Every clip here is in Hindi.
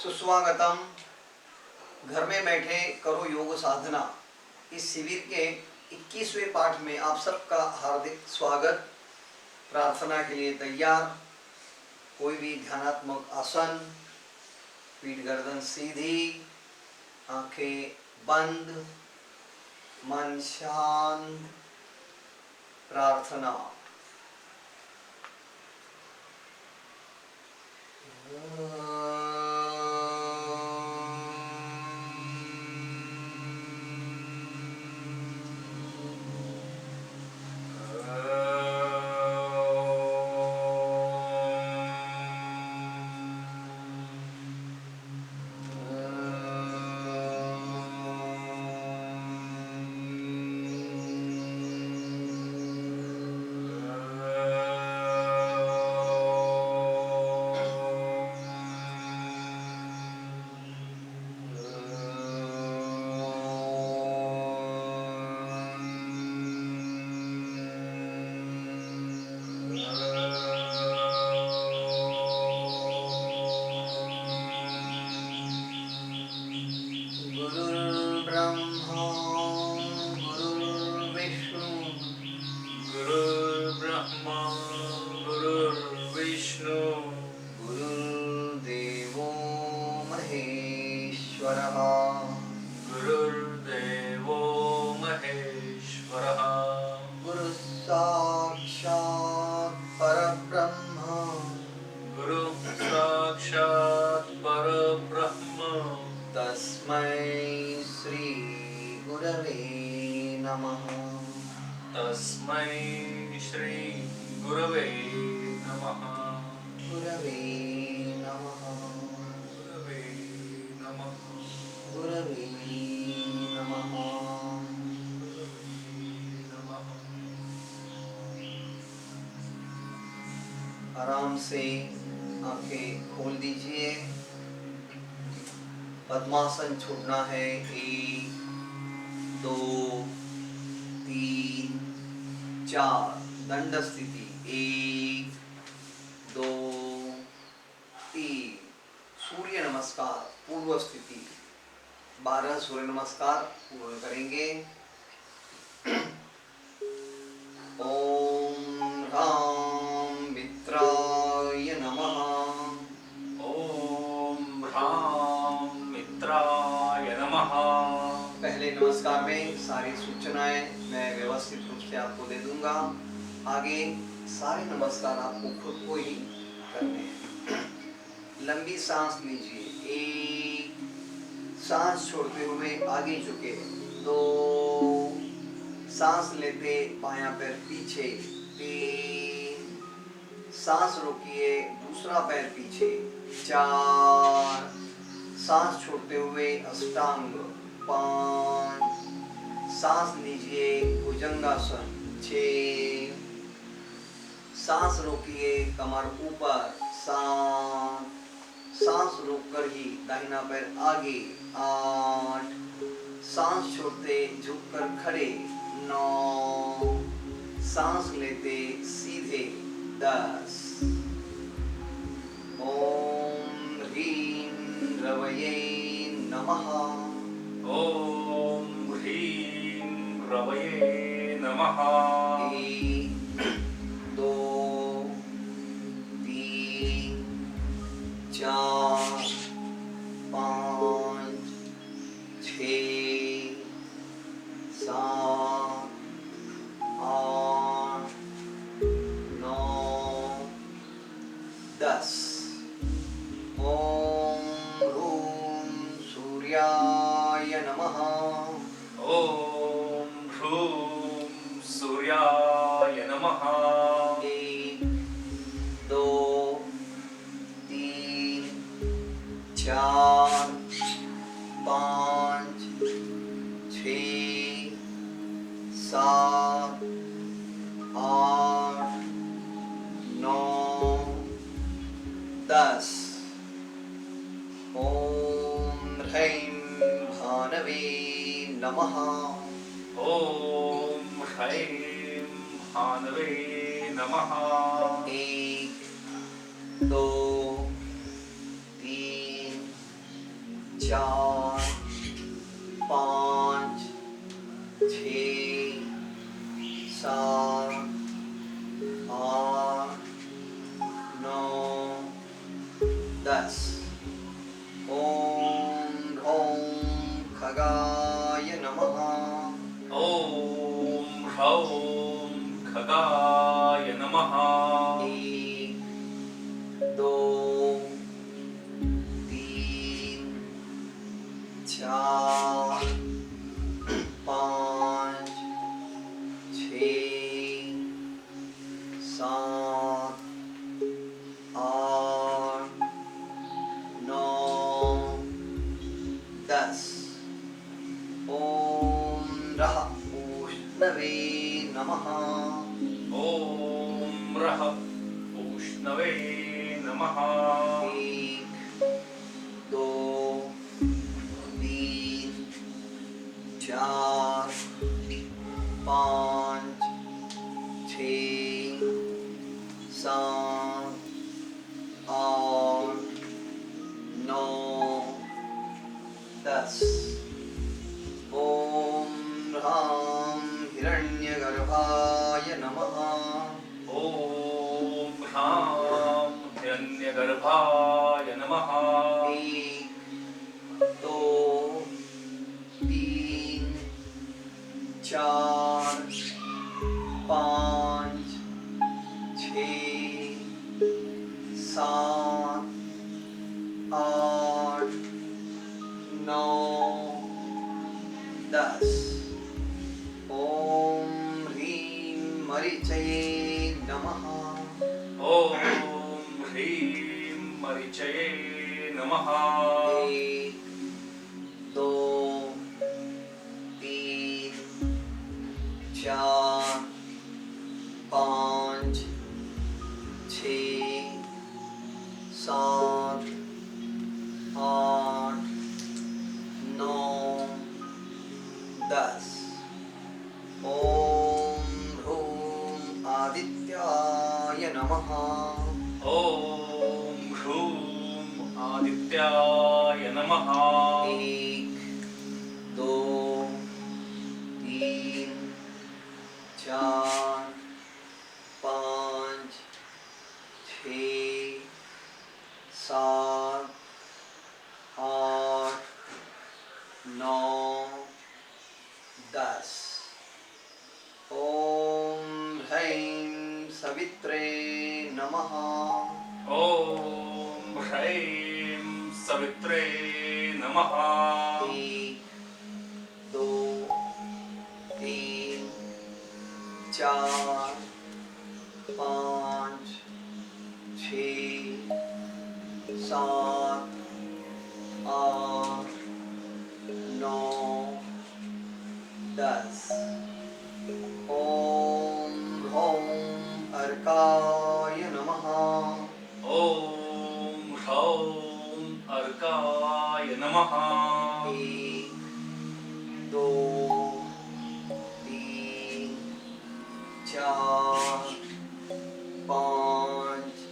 सुस्वागतम। घर में बैठे करो योग साधना, इस शिविर के 21वें पाठ में आप सबका हार्दिक स्वागत। प्रार्थना के लिए तैयार। कोई भी ध्यानात्मक आसन, पीठ गर्दन सीधी, आंखें बंद, मन शांत। प्रार्थना। गुरुर्देवो महेश्वरः गुरु साक्षात् परब्रह्म तस्मै श्री गुरवे नमः। तस्मै श्री गुरवे नमः। गुरवे नमः। गुरवे नमः। गुरवे नमः। आराम से आंखें खोल दीजिए। पद्मासन छोड़ना है। 1 2 3 4। दंड स्थिति 1 2 3। सूर्य नमस्कार पूर्व स्थिति 12 सूर्य नमस्कार पूर्ण करेंगे। ओम ह्रां मित्राय नमः। ओम ह्रां मित्राय नमः। पहले नमस्कार में सारी सूचनाएं मैं व्यवस्थित रूप से आपको दे दूंगा। आगे सारे नमस्कार आपको खुद को ही करने हैं। लंबी सांस लीजिए। 1। सांस छोड़ते हुए आगे झुके। 2। सांस लेते बायां पैर पीछे। 3। सांस रोकिए, दूसरा पैर पीछे। 4। सांस छोड़ते हुए अष्टांग। 5। सांस लीजिए, भुजंगासन। 6। सांस रोकिए, कमर ऊपर। 7। सांस रोककर ही दाहिना पैर आगे। 8। सांस छोड़ते झुककर खड़े। 9। सांस लेते सीधे। 10। ओम ह्रीं रवये नमः। ओम ह्रीं रवये नमः। 1 2 3 4 5 6 7 8 9 10। ओम ह्रूं सूर्याय नमः। ओम ह्रूं सूर्याय नमः। 1 2 3 4 5 6 7 8 9 10। ओम ह्रैं भानवे नमः। ओम ह्रैं भानवे नमः। 1 2 3 4 5 6 7 8 9 10 ओम ह्रौं खगाय नमः ॐ ह्रौं खगाय नमः 1 2 3 4 5 6 7 8 9 10 ओम रः उष्णवे नमः ॐ रः उष्णवे नमः 1 2 3 4 5 6 7 8 9 10 ओम ह्रां हिरण्यगर्भाय नमः ॐ ह्रां हिरण्यगर्भाय नमः 1 2 3 4 5 6 7 8 9 10 ओम ह्रीं मरीचये नमः ॐ ह्रीं मरीचये नमः 1 2 3 4 5 6 7 8 9 10 ओम ह्रूं आदित्याय नमः ॐ ह्रूं आदित्याय नमः 1 2 3 4 5 6 7 8 9 10 ओम ह्रैं सवित्रे नमः ॐ ह्रैं सवित्रे नमः 1 2 3 4 5 6 7 8 9 10 ओम ह्रौं अर्काय नमः ॐ ह्रौं अर्काय नमः 1 2 3 4 5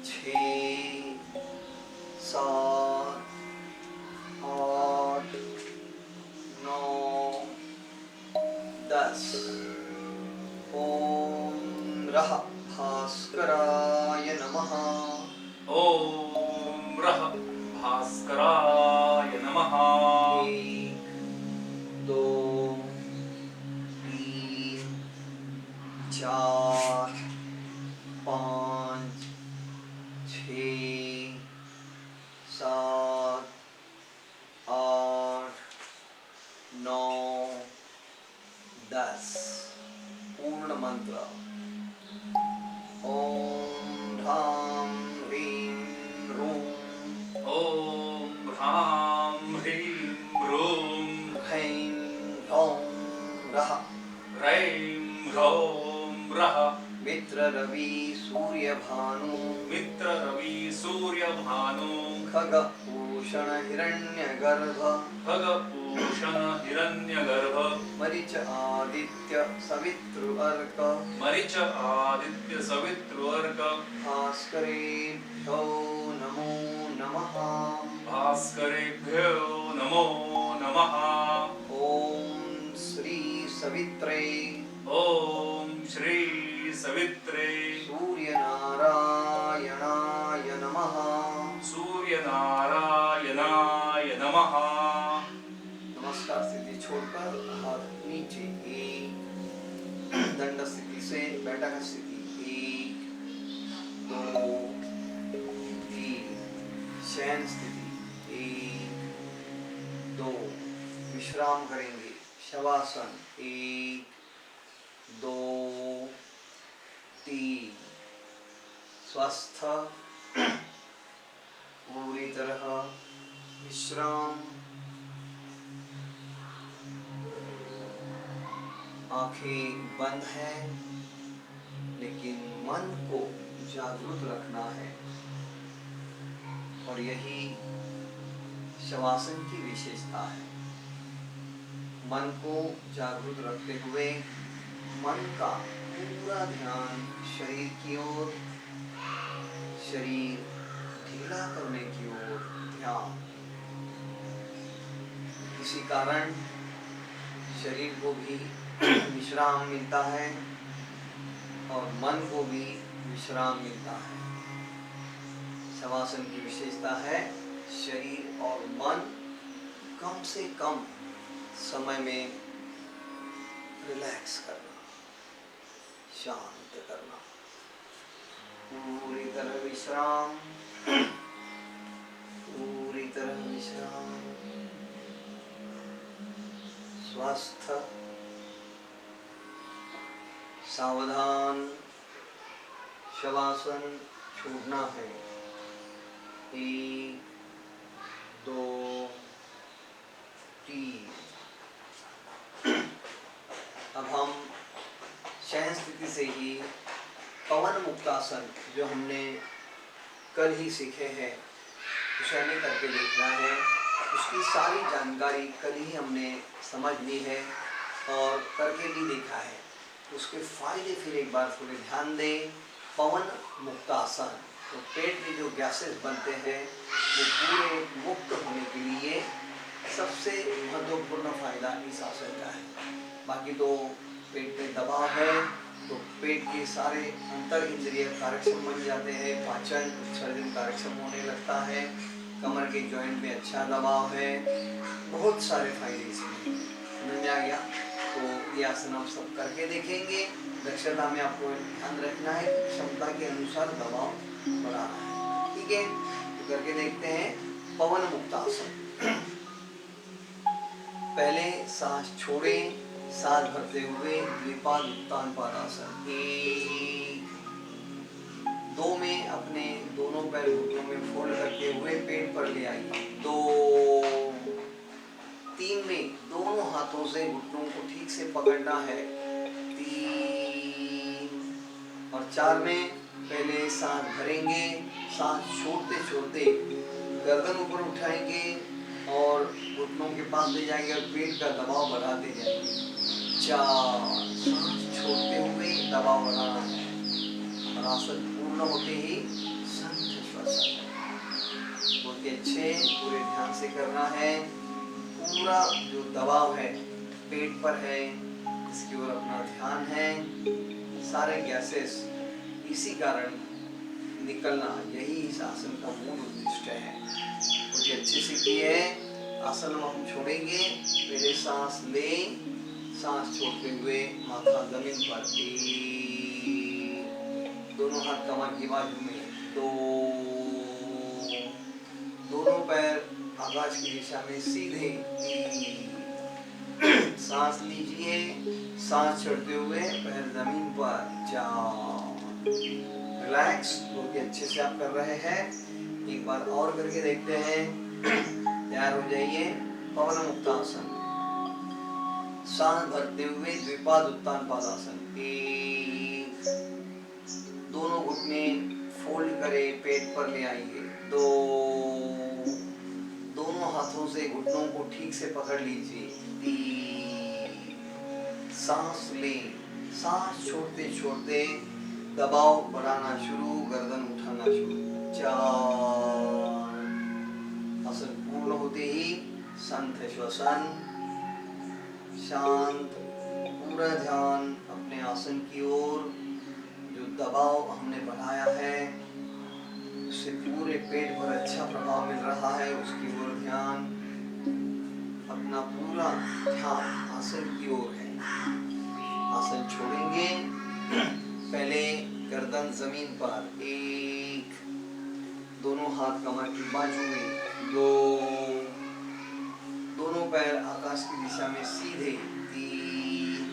6 7 8 9 10 ओम रः भास्कराय नमः ॐ रः भास्कराय नमः 1 2 3 4 5 6 7 8 9 10 पूर्ण मंत्र ओम ह्रां ह्रीं ह्रूं ॐ ह्रां ह्रीं ह्रूं ह्रैं ह्रौं रः ह्रैं ह्रौं रः मित्र रवि सूर्य भानु मित्र रवि सूर्य भानु खग भूषण हिरण्यगर्भ खगभूषण हिरण्यगर्भ मरीच आदित्य सवितृ अर्क मरीच आदित्य सवितृ अर्क भास्करेभ्यो नमो नमः भास्करेभ्यो नमो नमः। ओम श्री सवित्रे ओम श्री सवित्रे सूर्य नारायणाय नमः। सूर्यनारायणाय नमः। नमस्कार स्थिति छोड़कर हाथ नीचे, एक दंड स्थिति से बैठक स्थिति, 1 2 3 शयन स्थिति, 1 2 विश्राम करेंगे, शवासन, 1 2 3 स्वस्थ पूरी तरह विश्राम। आंखें बंद हैं, लेकिन मन को जागरूक रखना है और यही शवासन की विशेषता है। मन को जागरूक रखते हुए मन का पूरा ध्यान शरीर की ओर, शरीर ढीला करने की ओर ध्यान। इसी कारण शरीर को भी विश्राम मिलता है और मन को भी विश्राम मिलता है। शवासन की विशेषता है शरीर और मन कम से कम समय में रिलैक्स करना, शांत करना, पूरी तरह विश्राम, पूरी तरह विश्राम, स्वस्थ, सावधान। शवासन छोड़ना है, 1 2 3। अब हम शयन स्थिति से ही पवन मुक्तासन जो हमने कल ही सीखे हैं उसे हमें करके देखना है। उसकी सारी जानकारी कल ही हमने समझ ली है और करके भी देखा है। उसके फायदे फिर एक बार थोड़े ध्यान दें। पवन मुक्तासन, तो पेट में जो गैसेस बनते हैं वो पूरे मुक्त होने के लिए सबसे महत्वपूर्ण फायदा इस आसन का है। बाकी तो पेट में दबाव है तो पेट के सारे अंतर इंद्रिय कार्यक्षम बन जाते हैं, पाचन उत्सर्जन कार्यक्षम होने लगता है, कमर के जॉइंट में अच्छा दबाव है, बहुत सारे फायदे इसमें। समझ में आ गया? तो ये आसन आप सब करके देखेंगे। दक्षता में आपको ध्यान रखना है, क्षमता के अनुसार दबाव बढ़ाना है। ठीक है, तो करके देखते हैं पवन मुक्तासन। पहले सांस छोड़ें, सांस भरते हुए द्विपाद उत्तान पादासन, 1 2 में अपने दोनों पैर घुटनों में फोल्ड करते हुए पेट पर ले आइए, 2 3 में दोनों हाथों से घुटनों को ठीक से पकड़ना है, 3 और 4 में पहले सांस भरेंगे, सांस छोड़ते छोड़ते गर्दन ऊपर उठाएंगे और घुटनों के पास ले जाएंगे और पेट का दबाव बढ़ाते जाएंगे, 4 सांस छोड़ते हुए दबाव बढ़ाना है और आसन पूर्ण होते ही संत श्वसन। बहुत ही अच्छे, पूरे ध्यान से करना है। पूरा जो दबाव है पेट पर है इसकी ओर अपना ध्यान है। सारे गैसेस इसी कारण निकलना, यही इस आसन का मूल उद्देश्य है। बहुत ही अच्छे से किए। आसन हम छोड़ेंगे, पहले सांस लें, सांस छोड़ते हुए माथा जमीन पर, 1 दोनों हाथ कमर की बाजू में, 2 दोनों पैर आकाश की दिशा में सीधे, 3 सांस लीजिए, सांस छोड़ते हुए पैर जमीन पर, 4 रिलैक्स। बहुत ही अच्छे से आप कर रहे हैं। एक बार और करके देखते हैं। तैयार हो जाइए। पवन मुक्तासन, सांस भरते हुए द्विपाद उत्तान पादासन, 1 दोनों घुटने फोल्ड करें, पेट पर ले आइए, 2 दोनों हाथों से घुटनों को ठीक से पकड़ लीजिए, 3 सांस लें, सांस छोड़ते छोड़ते दबाव बढ़ाना शुरू, गर्दन उठाना शुरू, 4 आसन पूर्ण होते ही संथ श्वसन, शांत, पूरा ध्यान अपने आसन की ओर। जो दबाव हमने बढ़ाया है उससे पूरे पेट पर अच्छा प्रभाव मिल रहा है, उसकी ओर ध्यान, अपना पूरा ध्यान आसन की ओर है। आसन छोड़ेंगे, पहले गर्दन जमीन पर, एक, दोनों हाथ कमर की बाजू में, दो, दोनों पैर आकाश की दिशा में सीधे, तीन,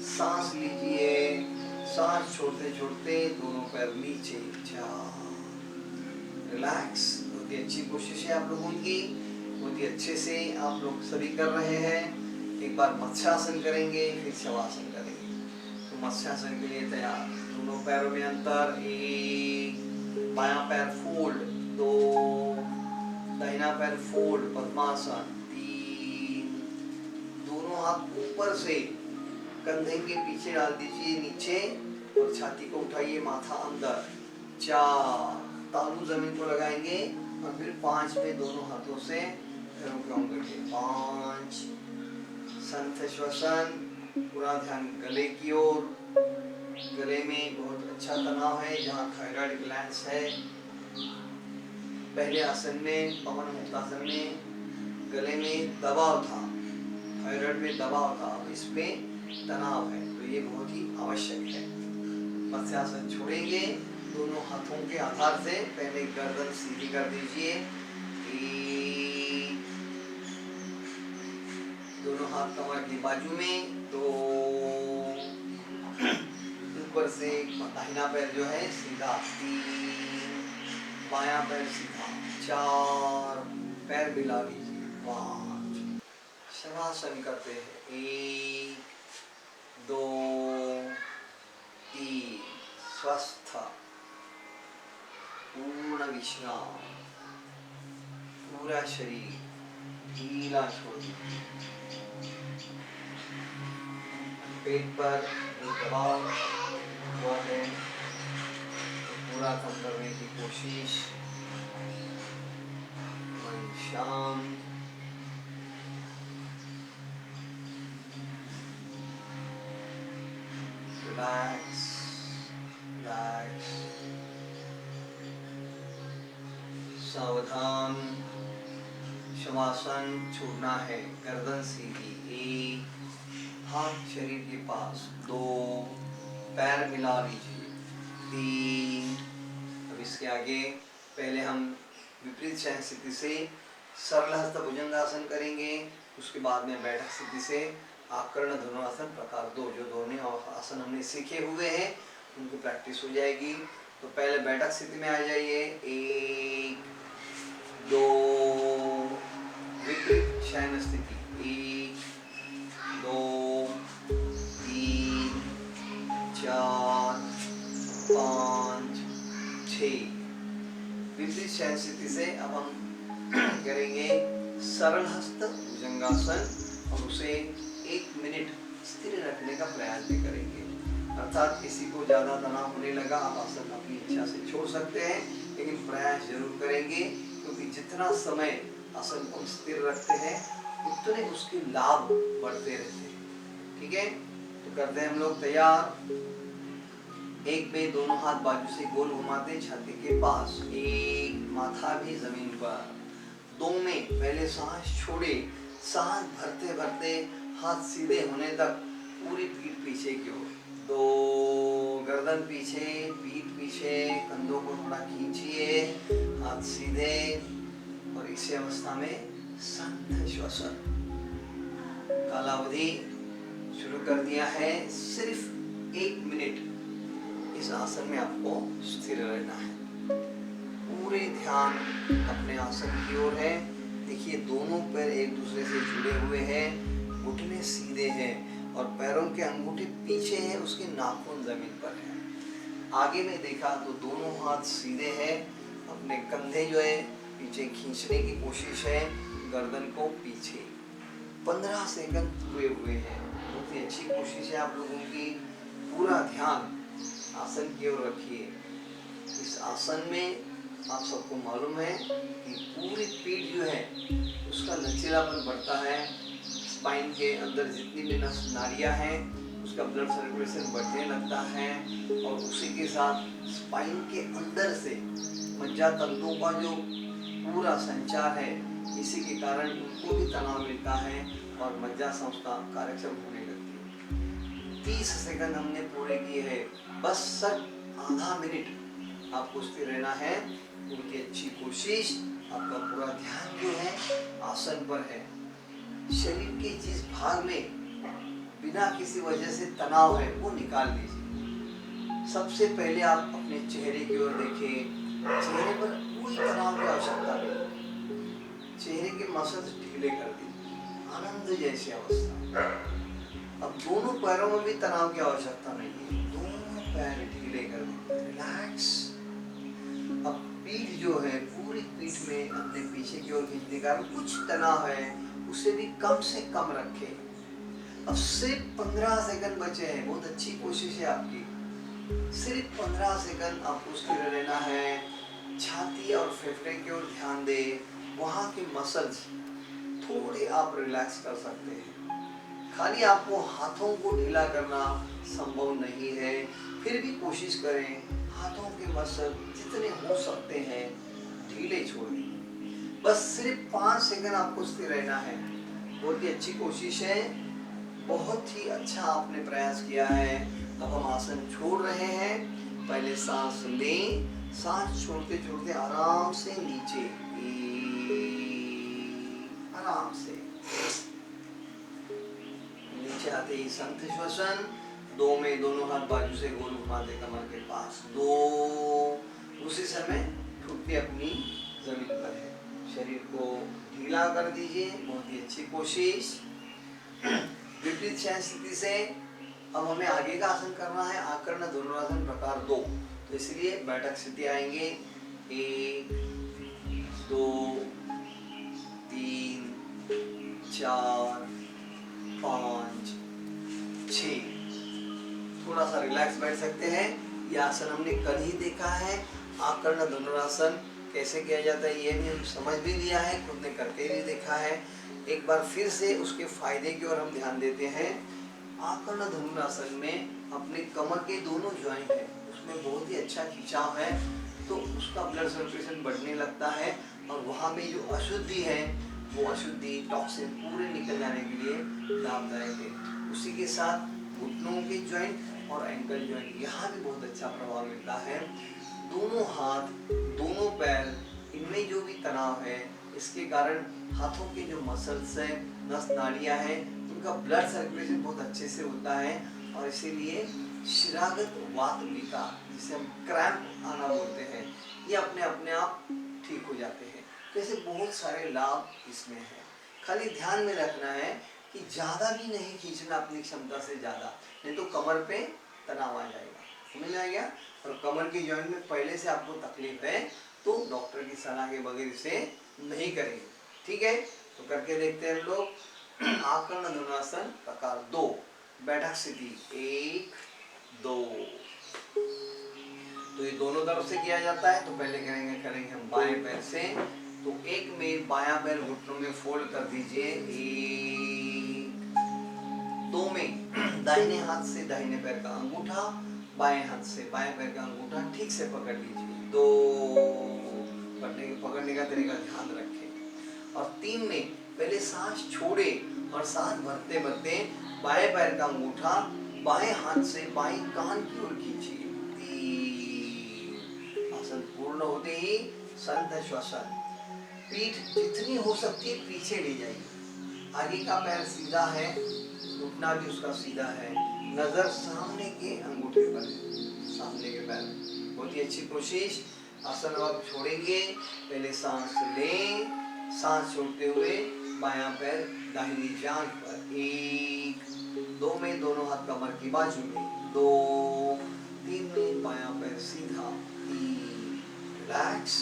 सांस लीजिए, सांस छोड़ते छोड़ते दोनों पैर नीचे, चार, रिलैक्स। बहुत ही अच्छी कोशिश है आप लोगों की, बहुत ही अच्छे से आप लोग सभी कर रहे हैं। एक बार मत्स्यासन करेंगे, फिर शवासन करेंगे। तो मत्स्यासन के लिए तैयार, दोनों पैरों में अंतर, एक, बायां पैर फोल्ड, दो, दाहिना पैर फोल्ड, पद्मासन, तीन, दोनों हाथ ऊपर से कंधे के पीछे डाल दीजिए नीचे और छाती को उठाइए, माथा अंदर, चार, तालू जमीन को लगाएंगे और फिर 5 में दोनों हाथों से पैरों के अंगूठे, 5, संथ श्वसन, पूरा ध्यान गले की ओर। गले में बहुत अच्छा तनाव है जहाँ थायराइड ग्लैंड्स है। पहले आसन में, पवन मुक्तासन में गले में दबाव था, थायराइड में दबाव था, अब इसमें तनाव है, तो ये बहुत ही आवश्यक है। मत्स्यासन छोड़ेंगे, दोनों हाथों के आधार से पहले गर्दन सीधी कर दीजिए, दोनों हाथ कमर की बाजू में, तो ऊपर से दाहिना पैर जो है सीधा, तीन, बायां पैर सीधा, चार, पैर मिला लीजिए, 5, शवासन करते हैं, 1, 2, 3, स्वस्थ, पूर्ण विश्राम, पूरा शरीर ढीला छोड़ दीजिए, पेट पर दबाव हुआ है तो पूरा कम करने की कोशिश, मन शांत, रिलैक्स, रिलैक्स, सावधान। शवासन छोड़ना है, गर्दन सीधी, 1, हाथ शरीर के पास, 2, पैर मिला लीजिए, 3, अब इसके आगे पहले हम विपरीत शयन स्थिति से सरल हस्त भुजंगासन करेंगे, उसके बाद में बैठक स्थिति से आकर्ण धनुरासन प्रकार 2, जो दोनों आसन हमने सीखे हुए हैं उनकी प्रैक्टिस हो जाएगी। तो पहले बैठक स्थिति में आ जाइए, 1, 2, विपरीत शयन स्थिति, 1, 2, 3, 4, 5, 6। विपरीत शयन स्थिति से अब हम करेंगे सरल हस्त भुजंगासन और उसे 1 मिनट स्थिर रखने का प्रयास भी करेंगे। अर्थात किसी को ज्यादा तनाव होने लगा, आप आसन अपनी इच्छा से छोड़ सकते हैं, लेकिन प्रयास जरूर करेंगे, क्योंकि जितना समय आसन को स्थिर रखते हैं उतने उसके लाभ बढ़ते रहते हैं। ठीक है, तो करते हैं हम लोग तैयार। 1 में दोनों हाथ बाजू से गोल घुमाते छाती के पास, 1, माथा भी जमीन पर, 2 में पहले सांस छोड़े, सांस भरते भरते हाथ सीधे होने तक पूरी पीठ पीछे की ओर, 2, गर्दन पीछे, पीठ पीछे, कंधों को थोड़ा खींचिए, हाथ सीधे, और इसी अवस्था में संथ श्वसन कालावधि शुरू कर दिया है। सिर्फ 1 मिनट इस आसन में आपको स्थिर रहना है, पूरे ध्यान अपने आसन की ओर है। देखिए दोनों पैर एक दूसरे से जुड़े हुए हैं, घुटने सीधे हैं और पैरों के अंगूठे पीछे हैं, उसके नाखून जमीन पर है। आगे में देखा तो दोनों हाथ सीधे हैं, अपने कंधे जो है पीछे खींचने की कोशिश है, गर्दन को पीछे। 15 सेकंड हुए हैं, बहुत ही अच्छी कोशिश है आप लोगों की। पूरा ध्यान आसन की ओर रखिए। इस आसन में आप सबको मालूम है कि पूरी पीठ जो है उसका लचीलापन बढ़ता है। स्पाइन के अंदर जितनी भी नस नाड़ियाँ हैं उसका ब्लड सर्कुलेशन बढ़ने लगता है और उसी के साथ स्पाइन के अंदर से मज्जा तंतुओं का जो पूरा संचार है, इसी के कारण उनको भी तनाव मिलता है और मज्जा संस्था कार्यक्षम होने लगती है। 30 सेकंड हमने पूरे किए हैं, बस सिर्फ आधा मिनट आपको स्थिर रहना है। उनकी अच्छी कोशिश, आपका पूरा ध्यान जो है आसन पर है। शरीर के जिस भाग में बिना किसी वजह से तनाव है वो निकाल दीजिए। सबसे पहले आप अपने चेहरे की ओर देखें। चेहरे पर कोई तनाव की आवश्यकता नहीं, चेहरे के मसल्स ढीले कर दीजिए, आनंद जैसी अवस्था। अब दोनों पैरों में भी तनाव की आवश्यकता नहीं है, दोनों पैर ढीले कर दीजिए, रिलैक्स। अब पीठ जो है पूरी पीठ में अपने पीछे की ओर खींचने का कुछ तनाव है उसे भी कम से कम रखें। अब सिर्फ 15 सेकंड बचे हैं, बहुत अच्छी कोशिश है आपकी। सिर्फ 15 सेकंड आपको स्थिर रहना है। छाती और फेफड़े की ओर ध्यान दें, वहाँ के मसल्स थोड़े आप रिलैक्स कर सकते हैं। खाली आपको हाथों को ढीला करना संभव नहीं है, फिर भी कोशिश करें हाथों के मसल जितने हो सकते हैं ढीले छोड़ें। बस सिर्फ 5 सेकंड आपको स्थिर रहना है। बहुत ही अच्छी कोशिश है, बहुत ही अच्छा आपने प्रयास किया है। अब हम आसन छोड़ रहे हैं। पहले सांस लें, सांस छोड़ते छोड़ते आराम से नीचे, आराम से नीचे आते ही संत श्वसन। 2 में दोनों हाथ बाजू से गोल घुमाते कमर के पास, 2। उसी समय घुटने अपनी जमीन पर है। शरीर को ढीला कर दीजिए, बहुत ही अच्छी कोशिश। विपरीत शयन स्थिति से अब हमें आगे का आसन करना है, आकर्ण धनुरासन प्रकार 2। तो इसलिए बैठक स्थिति आएंगे, 1 2 3 4 5 6। थोड़ा सा रिलैक्स बैठ सकते हैं। यह आसन हमने कल ही देखा है। आकर्ण धनुरासन कैसे किया जाता है ये भी हम समझ भी लिया है, खुद ने करके भी देखा है। एक बार फिर से उसके फायदे की ओर हम ध्यान देते हैं। आकर्ण धनुरासन में अपने कमर के दोनों जॉइंट है उसमें बहुत ही अच्छा खिंचाव है, तो उसका ब्लड सर्कुलेशन बढ़ने लगता है और वहाँ में जो अशुद्धि है वो अशुद्धि टॉक्सिन पूरे निकल जाने के लिए लाभदायक है। उसी के साथ घुटनों के जॉइंट और एंकल जॉइंट, यहाँ भी बहुत अच्छा प्रभाव मिलता है। दोनों हाथ, दोनों पैर, इनमें जो भी तनाव है इसके कारण हाथों के जो मसल्स हैं, नस नाड़ियाँ हैं, उनका ब्लड सर्कुलेशन बहुत अच्छे से होता है और इसीलिए शिरागत वात विकार, जिसे हम क्रैम्प आना बोलते हैं, ये अपने आप ठीक हो जाते हैं। तो ऐसे बहुत सारे लाभ इसमें हैं। खाली ध्यान में रखना है कि ज़्यादा भी नहीं खींचना अपनी क्षमता से ज़्यादा, नहीं तो कमर पे तनाव आ जाएगा। समझ में आ गया? और कमर के जॉइंट में पहले से आपको तकलीफ है तो डॉक्टर की सलाह के बगैर इसे नहीं करेंगे, ठीक है? तो करके देखते हैं हम लोग। आकर्ण धनुरासन प्रकार 2, बैठक स्थिति 1 2। तो ये दोनों तरफ से किया जाता है। तो पहले करेंगे हम बाएं पैर से। तो 1 में बायां पैर घुटनों में फोल्ड कर दीजिए, 1 2 में दाहिने हाथ से दाहिने पैर का अंगूठा, बाएं हाथ से बाएं पैर का अंगूठा ठीक से पकड़ लीजिए, 2। पकड़ने का तरीका ध्यान रखें। और 3 में पहले सांस छोड़े और सांस भरते भरते बाएं पैर का अंगूठा बाएं हाथ से बाएं कान की ओर खींचिए, 3। आसन पूर्ण होते ही संत श्वसन। पीठ जितनी हो सकती है पीछे ले जाइए, आगे का पैर सीधा है, घुटना भी उसका सीधा है, नजर सामने के अंगूठे पर है, सामने के पैर। बहुत ही अच्छी कोशिश। आसन आप छोड़ेंगे, पहले सांस लें, सांस छोड़ते हुए बायां पैर दाहिनी जांघ पर, 1 2 में दोनों हाथ कमर की बाजू में, 2 3 में बायां पैर सीधा, 3। रिलैक्स।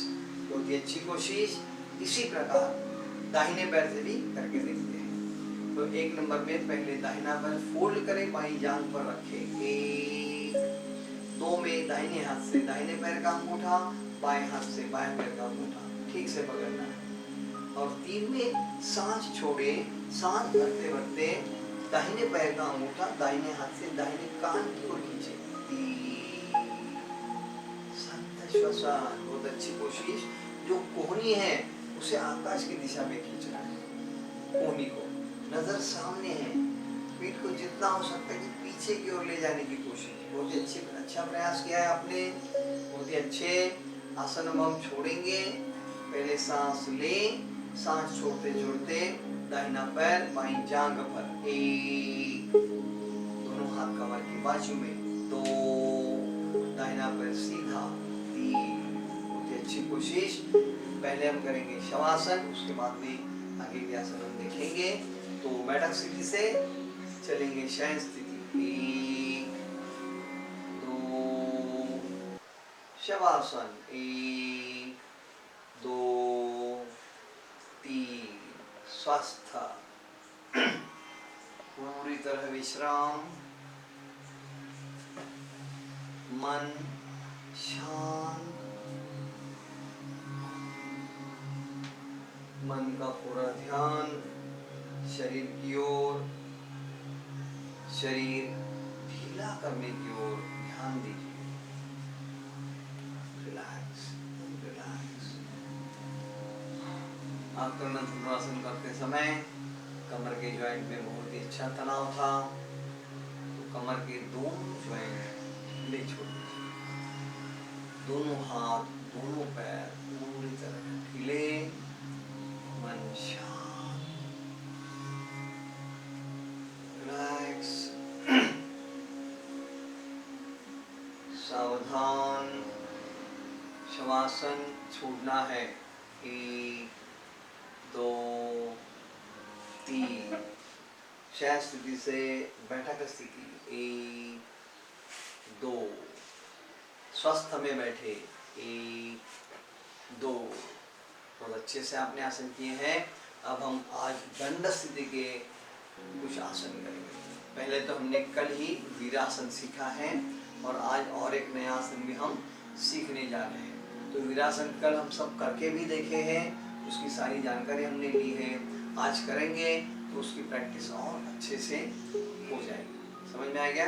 बहुत ही अच्छी कोशिश। इसी प्रकार दाहिने पैर से भी करके देखते हैं। तो 1 नंबर में पहले दाहिना पैर फोल्ड करें, बाईं जांघ पर रखें, 1 2 में दाहिने हाथ से दाहिने पैर का अंगूठा, बाएं हाथ से बाएं पैर का अंगूठा ठीक से पकड़ना है। और 3 में सांस छोड़े, सांस भरते भरते दाहिने पैर का अंगूठा दाहिने हाथ से दाहिने कान की ओर खींचे। शांत श्वसन, बहुत अच्छी कोशिश। जो कोहनी है उसे आकाश की दिशा में खींचना है। कोहनी को नजर सामने है, पीठ को जितना हो सकता है कि पीछे की ओर ले जाने की कोशिश। बहुत ही अच्छा प्रयास किया है आपने, बहुत ही अच्छे। आसन अब हम छोड़ेंगे। पहले सांस लें, सांस छोड़ते छोड़ते दाहिना पैर बाईं जांघ पर, 1, दोनों हाथ कमर की बाजू में, 2, दाहिना पैर सीधा, 3, बहुत ही अच्छी कोशिश। पहले हम करेंगे शवासन, उसके बाद में आगे के आसन हम देखेंगे। तो बैठक स्थिति से चलेंगे शयन स्थिति, 1, 2, शवासन, 1, 2, 3, स्वस्थ, पूरी तरह विश्राम, मन शांत, मन का पूरा ध्यान शरीर की ओर, शरीर ढीला करने की ओर ध्यान दीजिए। Relax, relax. आकर्ण धनुरासन करते समय कमर के जॉइंट में बहुत ही अच्छा तनाव था, तो कमर के दोनों जॉइंट ढीले छोड़ दीजिए। दोनों हाथ, दोनों पैर पूरी तरह ढीले, मन शांत, रिलैक्स, सावधान। शवासन छोड़ना है, 1, 2, 3। शयन स्थिति से बैठक स्थिति, 1, 2, स्वस्थ में बैठे, 1, 2। बहुत अच्छे से आपने आसन किए हैं। अब हम आज दंड स्थिति के कुछ आसन करेंगे। पहले तो हमने कल ही वीरासन सीखा है और आज और एक नया आसन भी हम सीखने जा रहे हैं। तो वीरासन कल हम सब करके भी देखे हैं, उसकी सारी जानकारी हमने ली है। आज करेंगे तो उसकी प्रैक्टिस और अच्छे से हो जाएगी। समझ में आ गया?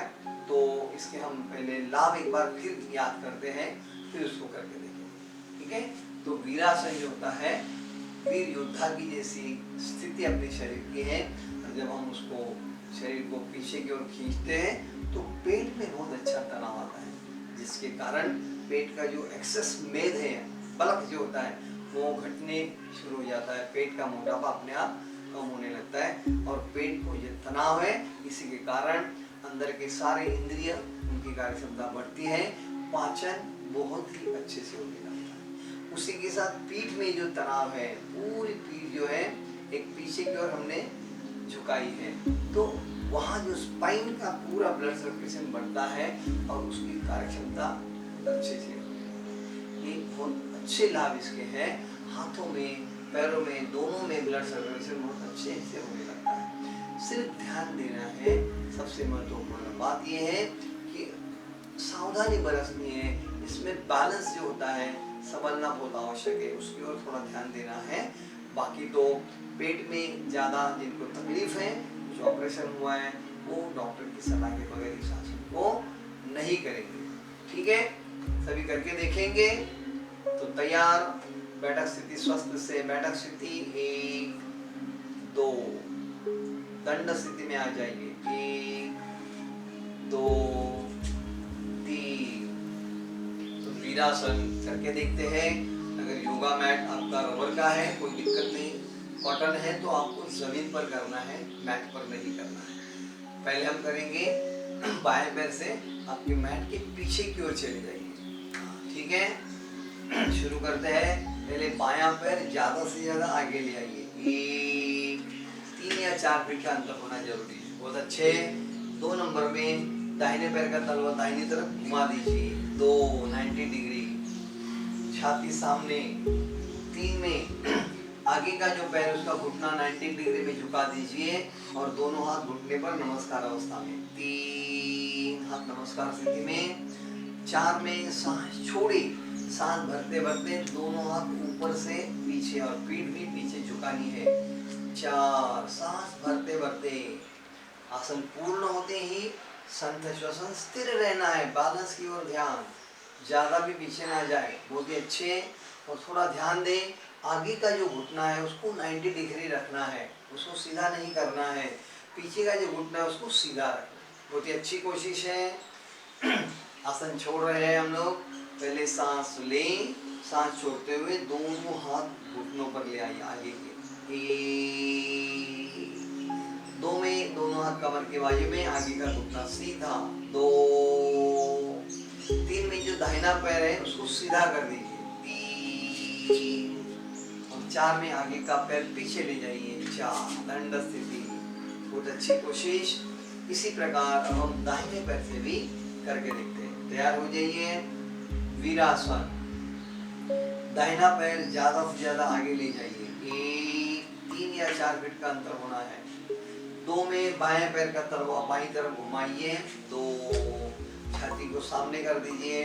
तो इसके हम पहले लाभ एक बार फिर याद करते हैं, फिर उसको करके देखेंगे। ठीक है? तो वीरासन जो होता है, वीर योद्धा की जैसी स्थिति अपने शरीर की है। जब हम उसको शरीर को पीछे की ओर खींचते हैं तो पेट में बहुत अच्छा तनाव आता है, जिसके कारण पेट का जो एक्सेस मेद है, बल्क जो होता है, वो घटने शुरू हो जाता है। पेट का मोटापा अपने आप कम होने लगता है और पेट को ये तनाव है, इसी के कारण अंदर के सारे इंद्रिय, उनकी कार्यक्षमता बढ़ती है, पाचन बहुत ही अच्छे से होने लगता है। उसी के साथ पीठ में जो तनाव है, पूरी पीठ जो है एक पीछे की ओर हमने झुकाई है, तो वहाँ जो स्पाइन का पूरा ब्लड सर्कुलेशन बढ़ता है और उसकी कार्यक्षमता अच्छे से होती है। ये बहुत अच्छे लाभ इसके हैं। हाथों में, पैरों में, दोनों में ब्लड सर्कुलेशन बहुत अच्छे से होने लगता है। सिर्फ ध्यान देना है, सबसे महत्वपूर्ण बात यह है कि सावधानी बरतनी है। इसमें बैलेंस जो होता है संभलना बहुत आवश्यक है, उसकी ओर थोड़ा ध्यान देना है। बाकी तो पेट में ज़्यादा जिनको तकलीफ है, कुछ ऑपरेशन हुआ है, वो डॉक्टर की सलाह के बगैर इस आसन को नहीं करेंगे। ठीक है? सभी करके देखेंगे। तो तैयार, बैठक स्थिति स्वस्थ से बैठक स्थिति, 1, 2, दंड स्थिति में आ जाइए, 1, 2, 3। तो वीरासन करके देखते हैं। अगर योगा मैट आपका रबर का है कोई दिक्कत नहीं, कॉटन है तो आपको जमीन पर करना है, मैट पर नहीं करना है। पहले हम करेंगे बाएं पैर से आपके मैट के पीछे की ओर चले जाइए। ठीक है? शुरू करते हैं। पहले बायां पैर ज्यादा से ज्यादा आगे ले आइए, 1, 3 या 4 फीट का अंतर होना जरूरी है। बहुत अच्छे। 2 नंबर में दाहिने पैर का तलवा दाहिनी तरफ घुमा दीजिए, 2, 90 डिग्री, छाती सामने। 3 में आगे का जो पैर उसका घुटना 90 डिग्री में झुका दीजिए और दोनों हाथ घुटने पर नमस्कार अवस्था में, 3 हाथ नमस्कार स्थिति में। 4 में सांस छोड़ी, सांस भरते भरते दोनों हाथ ऊपर से पीछे और पीठ भी पीछे झुकानी है। 4 सांस भरते भरते आसन पूर्ण होते ही संत श्वसन स्थिर रहना है, बैलेंस की ओर ध्यान, ज्यादा भी पीछे ना जाए। बहुत ही अच्छे। और थोड़ा ध्यान दें, आगे का जो घुटना है उसको 90 डिग्री रखना है, उसको सीधा नहीं करना है। पीछे का जो घुटना है उसको सीधा रखना है। बहुत ही अच्छी कोशिश है। आसन छोड़ रहे हैं हम लोग। पहले सांस लें, सांस छोड़ते हुए दोनों हाथ घुटनों पर ले आइए आगे के। 2 में दोनों हाथ कमर के बाजू में, आगे का घुटना सीधा। 2, 3 में जो दाहिना पैर है उसको सीधा कर दीजिए। 3 और 4 में आगे का पैर पीछे ले जाइए। 4 दंड स्थिति। बहुत अच्छी कोशिश। इसी प्रकार अब हम दाहिने पैर से भी करके देखते हैं। तैयार हो जाइए। वीरासन। दाहिना पैर ज्यादा से ज्यादा आगे ले जाइए। 3 या 4 फीट का अंतर होना है। 2 में बाएं पैर का तलवा बाईं तरफ घुमाइए। 2 छाती को सामने कर दीजिए।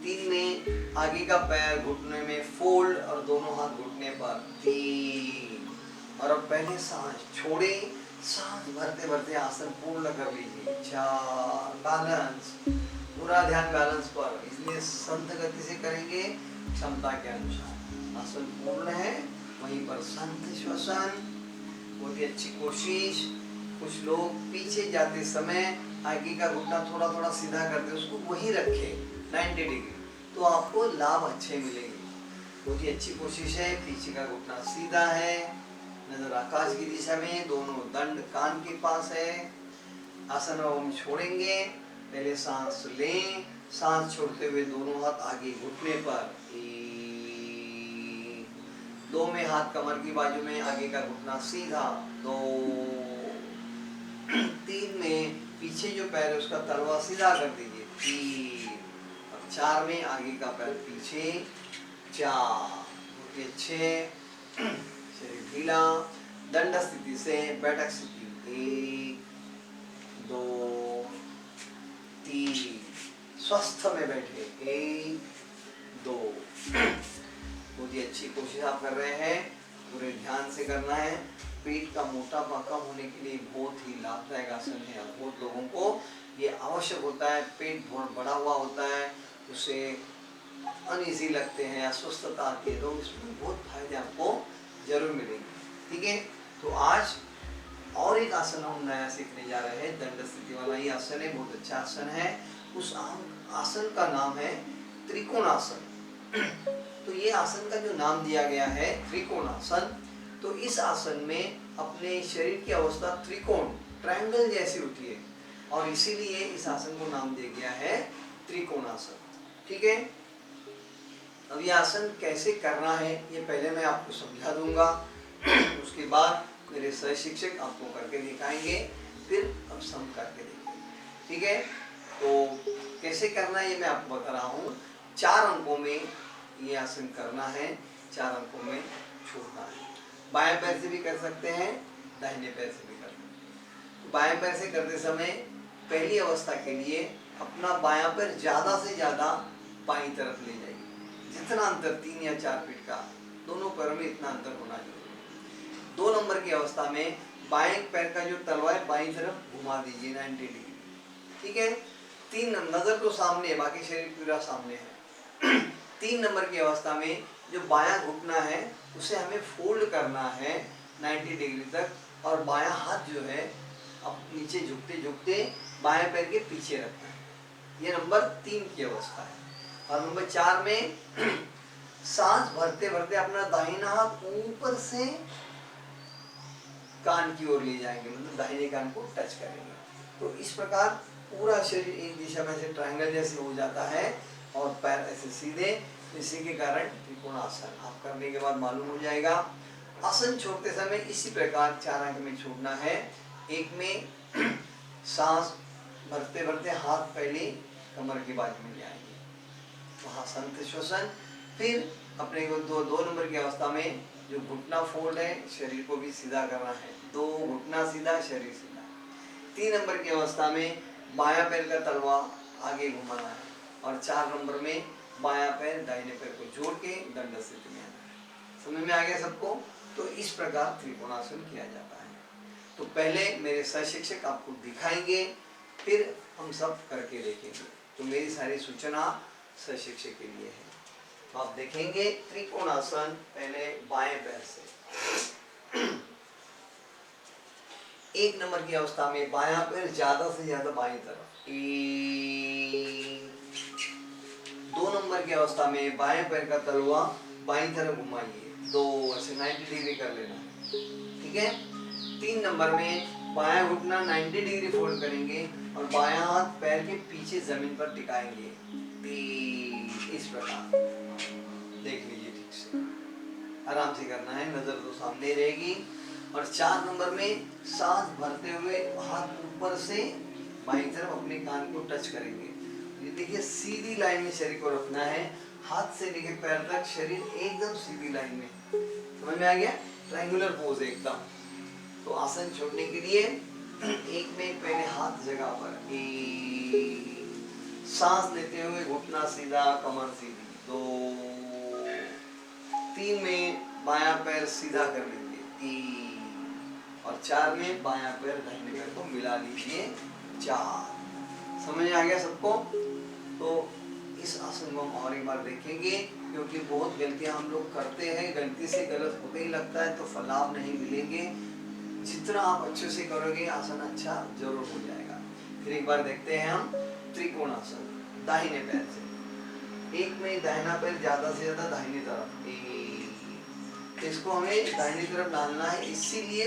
3 में आगे का पैर घुटने में फोल्ड और दोनों हाथ घुटने पर। 3 और अब पहले सांस छोड़े, सांस भरते भरते आसन पूर्ण कर लीजिए। 4 बैलेंस, पूरा ध्यान बैलेंस पर, इसलिए संत गति से करेंगे क्षमता के अनुसार। आसन पूर्ण है, वहीं पर संत श्वसन। बहुत ही अच्छी कोशिश। कुछ लोग पीछे जाते समय आगे का घुटना थोड़ा थोड़ा सीधा करते, उसको वही रखे 90 डिग्री, तो आपको लाभ अच्छे मिलेंगे। बहुत ही अच्छी कोशिश है। पीछे का घुटना सीधा है, नजर आकाश की दिशा में, दोनों दंड कान के पास है। आसन हम छोड़ेंगे। पहले सांस लें, सांस छोड़ते हुए दोनों हाथ आगे घुटने पर। 2 में हाथ कमर की बाजू में, आगे का घुटना सीधा। 2, 3 में पीछे जो पैर है उसका तलवा सीधा कर दीजिए। 3 और 4 में आगे का पैर पीछे। 4 बहुत ही अच्छे। शरीर ढीला, दंड स्थिति से बैठक स्थिति। 1, 2, 3 स्वस्थ में बैठे। 1, 2 बहुत ही अच्छी कोशिश आप कर रहे हैं। पूरे ध्यान से करना है। पेट का मोटापा कम होने के लिए बहुत ही लाभदायक आसन है। बहुत लोगों को ये आवश्यक होता है। पेट बहुत बड़ा हुआ होता है, उसे अनईजी लगते हैं, अस्वस्थता आती है, तो इसमें बहुत फायदे आपको जरूर मिलेंगे। ठीक है, तो आज और एक आसन हम नया सीखने जा रहे हैं। दंड स्थिति वाला ही आसन है, बहुत अच्छा आसन है। उस आसन का नाम है त्रिकोणासन। तो ये आसन का जो नाम दिया गया है त्रिकोणासन, तो इस आसन में अपने शरीर की अवस्था त्रिकोण, ट्रायंगल जैसी होती है, और इसीलिए इस आसन को नाम दिया गया है त्रिकोणासन। ठीक है, अब ये आसन कैसे करना है ये पहले मैं आपको समझा दूंगा। उसके बाद मेरे सह शिक्षक आपको करके दिखाएंगे, फिर अब हम करके देखेंगे। ठीक है, तो कैसे करना है ये मैं आपको बता रहा हूँ। 4 अंकों में ये आसन करना है, 4 अंकों में छोड़ना है। बाएं पैर से भी कर सकते हैं, दाहिने पैर से भी कर सकते हैं। तो बाएं पैर से करते समय पहली अवस्था के लिए अपना बायां पैर ज्यादा से ज्यादा बाईं तरफ ले जाइए। जितना अंतर 3 या 4 फीट का, दोनों पैरों में इतना अंतर होना जरूरी है। 2 नंबर की अवस्था में बाएं पैर का जो तलवा है बाईं तरफ घुमा दीजिए 90 डिग्री। ठीक है, 3 नजर तो सामने है, बाकी शरीर पूरा सामने है। 3 नंबर की अवस्था में जो बायां घुटना है उसे हमें फोल्ड करना है 90 डिग्री तक, और बायां हाथ जो है अब नीचे झुकते झुकते बाएं पैर के पीछे रखना है। ये नंबर 3 की अवस्था है। और नंबर 4 में सांस भरते भरते अपना दाहिना हाथ ऊपर से कान की ओर ले जाएंगे, मतलब दाहिने कान को टच करेंगे। तो इस प्रकार पूरा शरीर एक दिशा में से ट्रायंगल जैसे हो जाता है और पैर ऐसे सीधे, इसी के कारण त्रिकोणासन आप करने के बाद मालूम हो जाएगा। आसन छोड़ते समय इसी प्रकार 4 अंक में छोड़ना है। एक में सांस भरते भरते हाथ पहले कमर के बाजू में ले आएंगे, वहाँ संत श्वसन। फिर अपने को 2 नंबर की अवस्था में जो घुटना फोल्ड है, शरीर को भी सीधा करना है। 2 घुटना सीधा, शरीर सीधा। 3 नंबर की अवस्था में बायां पैर का तलवा आगे घुमाना है। और 4 नंबर में बायां पैर दाहिने पैर को जोड़ के दंड स्थिति में आना है। समझ में आ गया सबको? तो इस प्रकार त्रिकोणासन किया जाता है। तो पहले मेरे सहशिक्षक आपको दिखाएंगे, फिर हम सब करके देखेंगे। तो मेरी सारी सूचना सहशिक्षक के लिए है। तो आप देखेंगे त्रिकोणासन पहले बाएं पैर से। 1 नंबर की अवस्था में बायां पैर ज्यादा से ज्यादा बाईं तरफ। 2 नंबर की अवस्था में बाएं पैर का तलवा बाईं तरफ घुमाइए। 2 ऐसे 90 डिग्री कर लेना है, ठीक है। 3 नंबर में बायां घुटना 90 डिग्री फोल्ड करेंगे और बायां हाथ पैर के पीछे जमीन पर टिकाएंगे। 3 इस प्रकार देख लीजिए, ठीक से आराम से करना है, नजर तो सामने रहेगी। और 4 नंबर में सांस भरते हुए हाथ ऊपर से बाईं तरफ अपने कान को टच करेंगे। ये देखिए सीधी लाइन में शरीर को रखना है, हाथ से लेकर पैर तक शरीर एकदम सीधी लाइन में। समझ में आ गया? ट्रायंगुलर पोज एकदम। तो आसन छोड़ने के लिए एक में पहले हाथ जगह पर, सांस लेते हुए घुटना सीधा, कमर सीधी। 2 3 में बायां पैर सीधा कर लीजिए। 3 और 4 में बायां पैर दाहिने पैर को मिला लीजिए। 4 समझ में आ गया सबको? तो इस आसन को हम और एक बार देखेंगे, क्योंकि बहुत गलतियां हम लोग करते हैं, गलती से गलत होते ही लगता है तो फलाव नहीं मिलेंगे। जितना आप अच्छे से करोगे आसन अच्छा जरूर हो जाएगा। फिर एक बार देखते हैं हम त्रिकोणासन दाहिने पैर से। 1 में दाहिना पैर ज्यादा से ज्यादा दाहिनी तरफ, इसको हमें दाहिनी तरफ डालना है, इसीलिए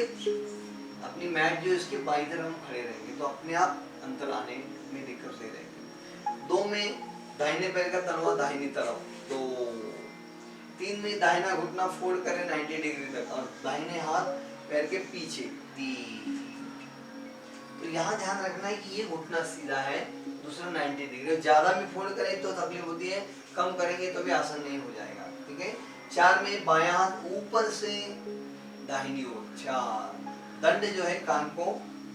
अपनी मैट जो इसके बाईं तरफ हम खड़े रहेंगे तो अपने आप अंतर आने में दिक्कत नहीं रहेगी। 2 में दाहिने पैर का तलवा दाहिनी तरफ। 2 3 में दाहिना घुटना फोल्ड करें 90 डिग्री तक और दाहिने हाथ पैर के पीछे। 3 तो यहाँ ध्यान रखना है कि ये घुटना सीधा है, दूसरा 90 डिग्री। ज्यादा भी फोल्ड करें तो तकलीफ होती है, कम करेंगे तो भी आसान नहीं हो जाएगा, ठीक है। 4 में बायां हाथ ऊपर से दाहिनी ओर। 4 दंड जो है कान को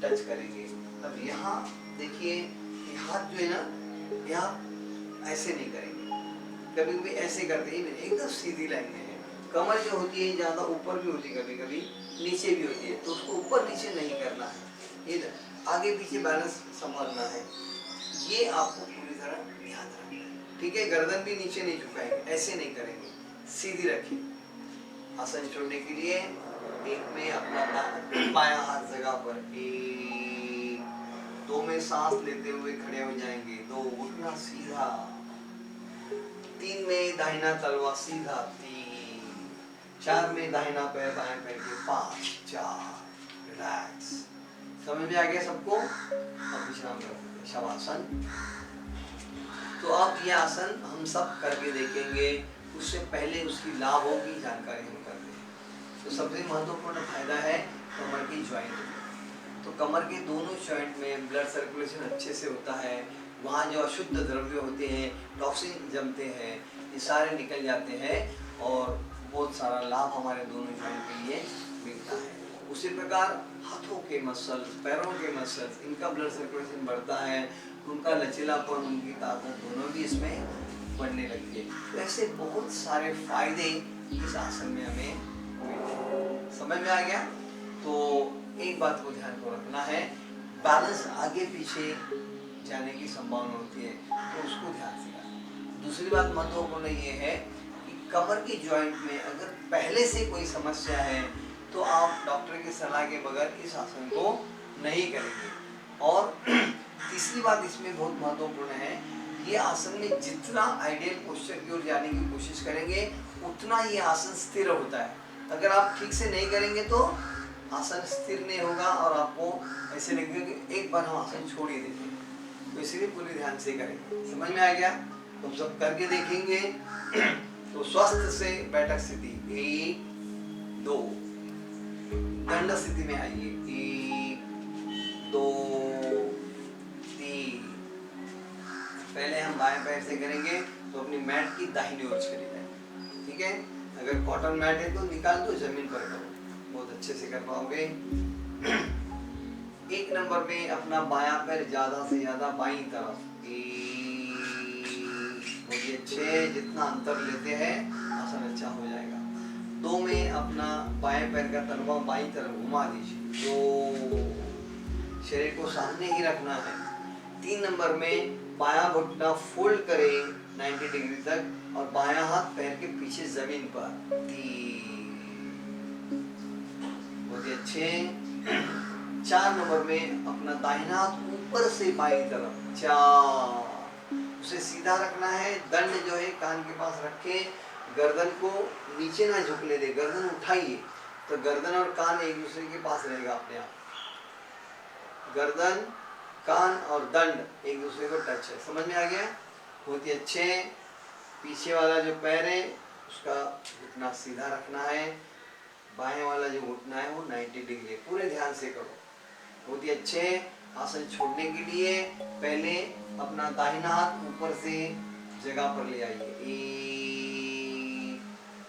टच करेंगे। अब यहाँ देखिए हाथ जो है ना, यहाँ ऐसे नहीं करेंगे, कभी कभी ऐसे करते हैं, एकदम सीधी लाइन में है। कमर जो होती है ज्यादा ऊपर भी होती है, कभी कभी नीचे भी होती है, तो उसको ऊपर नीचे नहीं करना है, ये आगे पीछे बैलेंस संभालना है। ये आपको पूरी तरह ध्यान रखना है, ठीक है। गर्दन भी नीचे नहीं झुकाएंगे, ऐसे नहीं करेंगे, सीधी रखिए। आसन छोड़ने के लिए 1 में अपना बायां हाथ जगह पर। 2 में सांस लेते हुए खड़े हो जाएंगे। 2 उठना सीधा। 3 में दाहिना तलवा सीधा। 3 4 में दाहिना पैर बाएं पैर के पास। 4 रिलैक्स। समझ में आ गया सबको? अब विश्राम करते हैं। शवासन। तो अब ये आसन हम सब करके देखेंगे, उससे पहले उसकी लाभों की जानकारी हम कर लें। तो सबसे महत्वपूर्ण फायदा है कमर की ज्वाइंट। तो कमर के दोनों जॉइंट में ब्लड सर्कुलेशन अच्छे से होता है, वहाँ जो अशुद्ध द्रव्य होते हैं, टॉक्सिन जमते हैं, ये सारे निकल जाते हैं और बहुत सारा लाभ हमारे दोनों जॉइंट के लिए मिलता है। उसी प्रकार हाथों के मसल्स, पैरों के मसल्स, इनका ब्लड सर्कुलेशन बढ़ता है, उनका लचीलापन, उनकी ताकत दोनों भी इसमें बढ़ने लगती है। तो ऐसे बहुत सारे फायदे इस आसन में हमें मिलते हैं। समझ में आ गया? तो एक बात को ध्यान को रखना है, बैलेंस आगे पीछे जाने की संभावना होती है, तो उसको ध्यान से करना। दूसरी बात महत्वपूर्ण ये है कि कमर की जॉइंट में अगर पहले से कोई समस्या है तो आप डॉक्टर की सलाह के बगैर इस आसन को नहीं करेंगे। और तीसरी बात इसमें बहुत महत्वपूर्ण है, ये आसन में जितना आइडियल पोस्चर की ओर जाने की कोशिश करेंगे उतना ये आसन स्थिर होता है। अगर आप ठीक से नहीं करेंगे तो आसन स्थिर नहीं होगा और आपको ऐसे लगेगा कि एक बार हम आसन छोड़ ही देते हैं। तो इसलिए पूरी ध्यान से करेंगे। समझ में आ गया? तो हम सब करके देखेंगे। तो स्वस्थ से बैठक स्थिति 1 2, दंड स्थिति में आइए 1 2 3। पहले हम बाएं पैर से करेंगे तो अपनी मैट की दाहिनी ओर चली जाए, ठीक है। अगर कॉटन मैट है तो निकाल दो, जमीन पर करो, बहुत अच्छे से कर पाओगे। 1 नंबर में अपना बायां पैर ज्यादा से ज्यादा बाईं तरफ। 1 ये 6 जितना अंतर लेते हैं आसन अच्छा हो जाएगा। 2 में अपना बाएं पैर का तलवा बाईं तरफ घुमा दीजिए। 2 शरीर को सामने ही रखना है। 3 नंबर में बायां घुटना फोल्ड करें 90 डिग्री तक और बायां हाथ पैर के पीछे जमीन पर। 3 बहुत ही अच्छे। 4 नंबर में अपना दाहिना हाथ ऊपर से बाईं तरफ। 4 उसे सीधा रखना है। दंड जो है कान के पास रखे, गर्दन को नीचे ना झुकने दे, गर्दन उठाइए तो गर्दन और कान एक दूसरे के पास रहेगा अपने आप। गर्दन, कान और दंड एक दूसरे को टच है। समझ में आ गया? बहुत ही अच्छे। पीछे वाला जो पैर है उसका घुटना सीधा रखना है। बाएं वाला जो घुटना है वो 90 डिग्री है। पूरे ध्यान से करो। बहुत ही अच्छे। आसन छोड़ने के लिए पहले अपना दाहिना हाथ ऊपर से जगह पर ले आइए।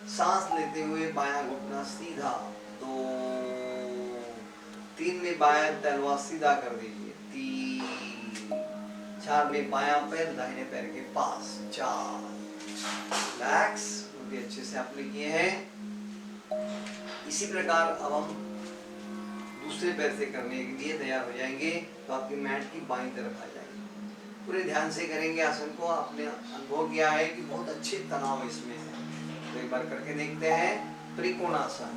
सांस लेते हुए बायां घुटना सीधा। 2 3 में बायां तलवा सीधा कर दीजिए। 3 4 में बायां पैर दाहिने पैर के पास। 4 रिलैक्स। बहुत ही अच्छे से आपने किए हैं। इसी प्रकार अब हम दूसरे पैर से करने के लिए तैयार हो जाएंगे तो आपकी मैट की बाईं तरफ आ जाएगी। पूरे ध्यान से करेंगे आसन को। आपने अनुभव किया है कि बहुत अच्छे तनाव इसमें है। तो एक बार करके देखते हैं। त्रिकोणासन।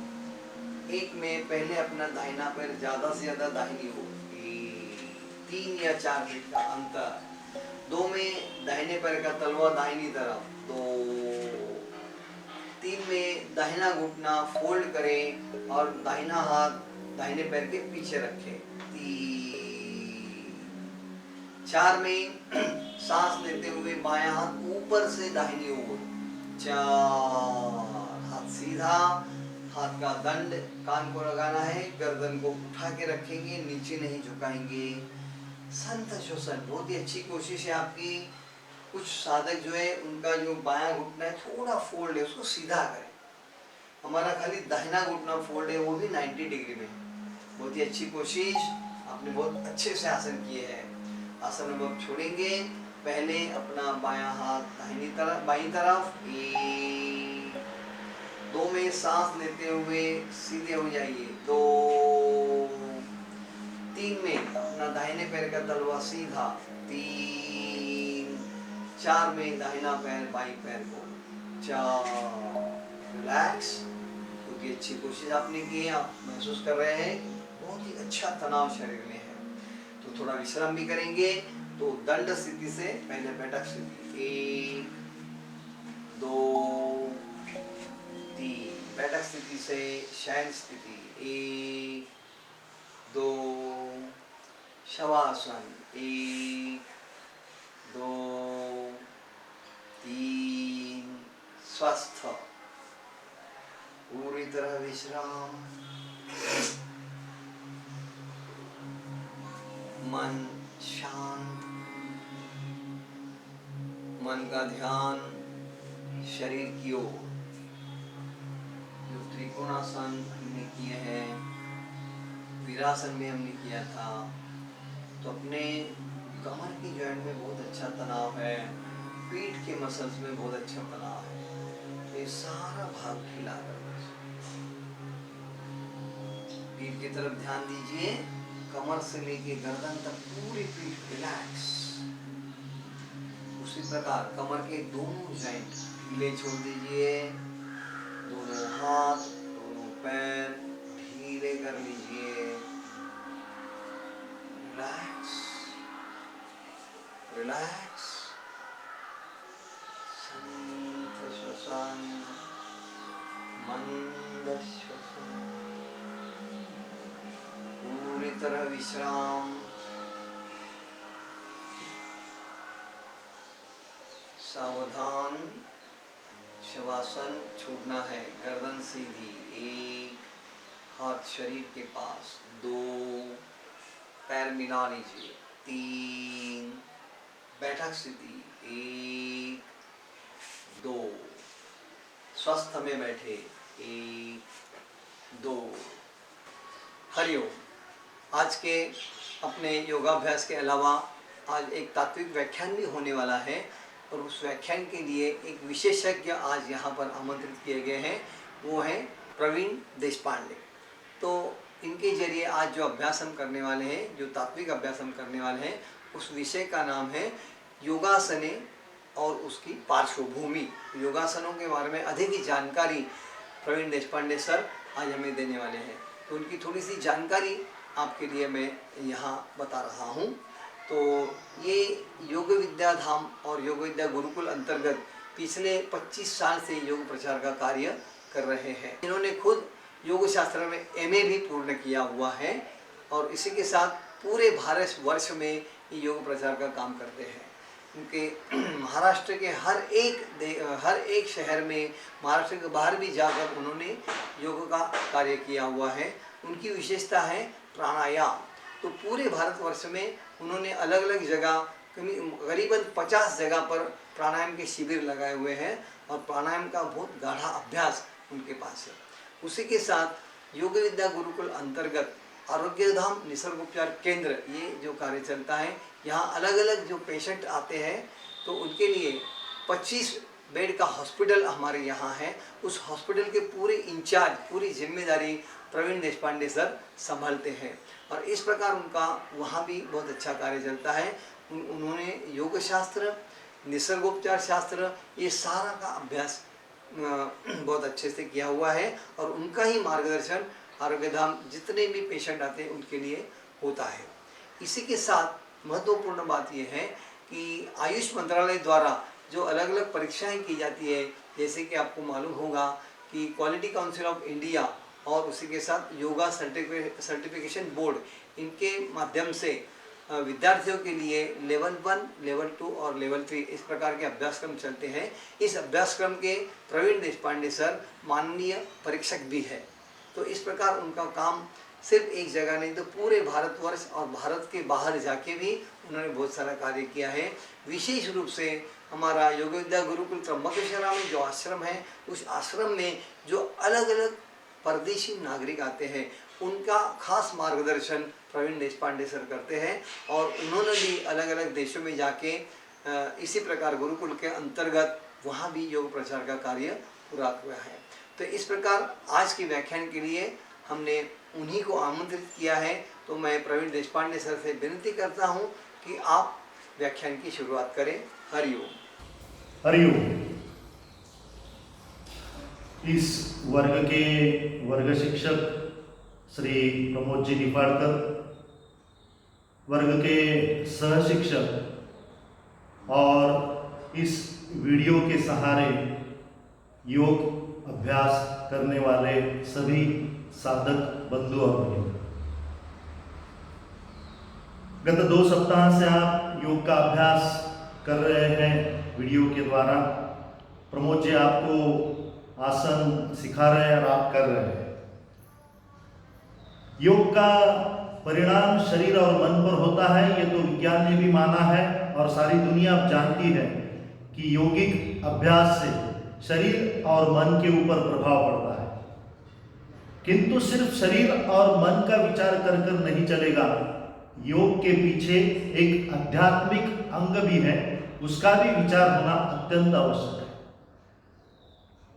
1 में पहले अपना दाहिना पैर ज्यादा से ज्यादा दाहिनी हो, 3 या 4 फीट का अंतर। 2 में दाहिने पैर का तलवा दाहिनी तरफ। 2 3 में दाहिना घुटना फोल्ड करें और दाहिना हाथ दाहिने पैर के पीछे रखें। 3 4 में सांस लेते हुए बायां हाथ ऊपर से दाहिनी ओर। 4 हाथ सीधा, हाथ का दंड कान को लगाना है, गर्दन को उठा के रखेंगे, नीचे नहीं झुकाएंगे। संत श्वसन। बहुत ही अच्छी कोशिश है आपकी। कुछ साधक जो है उनका जो बायां घुटना है थोड़ा फोल्ड है, उसको सीधा करें। हमारा खाली दाहिना घुटना फोल्ड है, वो भी 90 डिग्री में। बहुत ही अच्छी कोशिश। आपने बहुत अच्छे से आसन किए हैं। आसन हम अब छोड़ेंगे। पहले अपना बायां हाथ दाहिनी तरफ बाईं तरफ। 1 2 में सांस लेते हुए सीधे हो जाइए। 2 3 में अपना दाहिने पैर का तलवा सीधा। 3 4 में दाहिना पैर बाईं पैर को। 4 रिलैक्स। बहुत ही अच्छी कोशिश आपने की है। आप महसूस कर रहे हैं बहुत ही अच्छा तनाव शरीर में है। तो थोड़ा विश्राम भी करेंगे। तो दंड स्थिति से पहले बैठक स्थिति। 1 2 3 बैठक स्थिति से शयन स्थिति। 1 2 शवासन। 1 2 3 स्वस्थ। पूरी तरह विश्राम। मन शांत, मन का ध्यान शरीर की ओर। जो त्रिकोणासन हमने किए हैं, वीरासन में हमने किया था, तो अपने कमर की जॉइंट में बहुत अच्छा तनाव है, पीठ के मसल्स में बहुत अच्छा तनाव है। तो ये सारा भाग खिला कर पीठ की तरफ ध्यान दीजिए। कमर से लेके गर्दन तक पूरी पीठ रिलैक्स। उसी प्रकार कमर के दोनों जॉइंट ढीले छोड़ दीजिए। दोनों हाथ दोनों पैर ढीले कर लीजिए। Relax relax. शांत श्वसन, मंद श्वसन, पूरी तरह विश्राम। सावधान। शवासन छूटना है। गर्दन सीधी। 1 हाथ शरीर के पास। 2 पैर मिला लीजिए। 3 बैठक स्थिति। 1 2 स्वस्थ में बैठे। 1 2। हरिओम। आज के अपने योगाभ्यास के अलावा आज एक तात्विक व्याख्यान भी होने वाला है। और उस व्याख्यान के लिए एक विशेषज्ञ आज यहाँ पर आमंत्रित किए गए हैं, वो हैं प्रवीण देशपांडे। तो इनके जरिए आज जो अभ्यास हम करने वाले हैं, जो तात्विक अभ्यास हम करने वाले हैं, उस विषय का नाम है योगासने और उसकी पार्श्वभूमि। योगासनों के बारे में अधिक ही जानकारी प्रवीण देशपांडे सर आज हमें देने वाले हैं। तो उनकी थोड़ी सी जानकारी आपके लिए मैं यहाँ बता रहा हूँ। तो ये योग विद्या धाम और योग विद्या गुरुकुल अंतर्गत पिछले 25 साल से योग प्रचार का कार्य कर रहे हैं। इन्होंने खुद योग शास्त्र में MA भी पूर्ण किया हुआ है और इसी के साथ पूरे भारत वर्ष में ये योग प्रचार का काम करते हैं। उनके महाराष्ट्र के हर एक शहर में, महाराष्ट्र के बाहर भी जाकर उन्होंने योग का कार्य किया हुआ है। उनकी विशेषता है प्राणायाम। तो पूरे भारतवर्ष में उन्होंने अलग अलग जगह करीबन 50 जगह पर प्राणायाम के शिविर लगाए हुए हैं और प्राणायाम का बहुत गाढ़ा अभ्यास उनके पास है। उसी के साथ योग विद्या गुरुकुल अंतर्गत आरोग्यधाम निसर्गोपचार केंद्र, ये जो कार्य चलता है, यहाँ अलग अलग जो पेशेंट आते हैं तो उनके लिए 25 बेड का हॉस्पिटल हमारे यहाँ है। उस हॉस्पिटल के पूरे इंचार्ज, पूरी जिम्मेदारी प्रवीण देशपांडे सर संभालते हैं और इस प्रकार उनका वहाँ भी बहुत अच्छा कार्य चलता है। उन्होंने योग शास्त्र, निसर्गोपचार शास्त्र, ये सारा का अभ्यास बहुत अच्छे से किया हुआ है और उनका ही मार्गदर्शन आरोग्यधाम जितने भी पेशेंट आते हैं उनके लिए होता है। इसी के साथ महत्वपूर्ण बात यह है कि आयुष मंत्रालय द्वारा जो अलग अलग परीक्षाएं की जाती है, जैसे कि आपको मालूम होगा कि क्वालिटी काउंसिल ऑफ इंडिया और उसी के साथ योगा सर्टिफिकेशन बोर्ड, इनके माध्यम से विद्यार्थियों के लिए लेवल 1, लेवल 2 और लेवल 3 इस प्रकार के अभ्यासक्रम चलते हैं। इस अभ्यासक्रम के प्रवीण देशपांडे सर माननीय परीक्षक भी है। तो इस प्रकार उनका काम सिर्फ एक जगह नहीं, तो पूरे भारतवर्ष और भारत के बाहर जाके भी उन्होंने बहुत सारा कार्य किया है। विशेष रूप से हमारा योग विद्या गुरुकुल त्र्यंबकेश्वर में जो आश्रम है, उस आश्रम में जो अलग अलग परदेशी नागरिक आते हैं, उनका खास मार्गदर्शन प्रवीण देशपांडे सर करते हैं और उन्होंने भी अलग अलग देशों में जाके इसी प्रकार गुरुकुल के अंतर्गत वहाँ भी योग प्रचार का कार्य पूरा हुआ है। तो इस प्रकार आज के व्याख्यान के लिए हमने उन्हीं को आमंत्रित किया है। तो मैं प्रवीण देशपांडे सर से विनती करता हूँ कि आप व्याख्यान की शुरुआत करें। हरिओम। हरिओम। इस वर्ग के वर्ग शिक्षक श्री प्रमोद जी निफाड़कर, वर्ग के सह शिक्षक और इस वीडियो के सहारे योग अभ्यास करने वाले सभी साधक बंधु और भगिनी, गत 2 सप्ताह से आप योग का अभ्यास कर रहे हैं वीडियो के द्वारा। प्रमोद जी आपको आसन सिखा रहे हैं और आप कर रहे हैं। योग का परिणाम शरीर और मन पर होता है, ये तो विज्ञान ने भी माना है और सारी दुनिया अब जानती है कि यौगिक अभ्यास से शरीर और मन के ऊपर प्रभाव पड़ता है। किंतु सिर्फ शरीर और मन का विचार कर कर नहीं चलेगा। योग के पीछे एक आध्यात्मिक अंग भी है, उसका भी विचार होना अत्यंत आवश्यक है।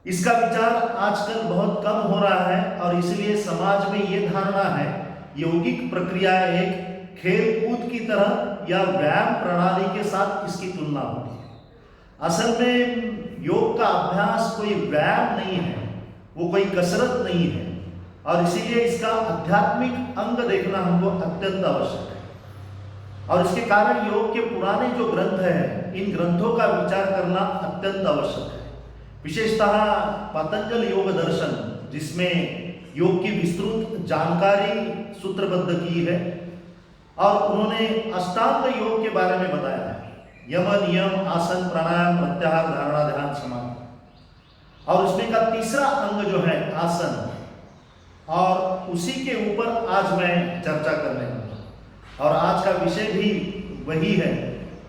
इसका विचार आजकल बहुत कम हो रहा है और इसलिए समाज में ये धारणा है यौगिक प्रक्रिया एक खेल कूद की तरह या व्यायाम प्रणाली के साथ इसकी तुलना होती है। असल में योग का अभ्यास कोई व्यायाम नहीं है, वो कोई कसरत नहीं है और इसीलिए इसका आध्यात्मिक अंग देखना हमको अत्यंत आवश्यक है। और इसके कारण योग के पुराने जो ग्रंथ हैं, इन ग्रंथों का विचार करना अत्यंत आवश्यक है। विशेषतः पतंजल योग दर्शन, जिसमें योग की विस्तृत जानकारी सूत्रबद्ध की है और उन्होंने अष्टांग योग के बारे में बताया है। यम, नियम, आसन, प्राणायाम, प्रत्याहार, धारणा, ध्यान, समाधि। और उसमें का तीसरा अंग जो है आसन, और उसी के ऊपर आज मैं चर्चा करने वाला हूं। और आज का विषय भी वही है,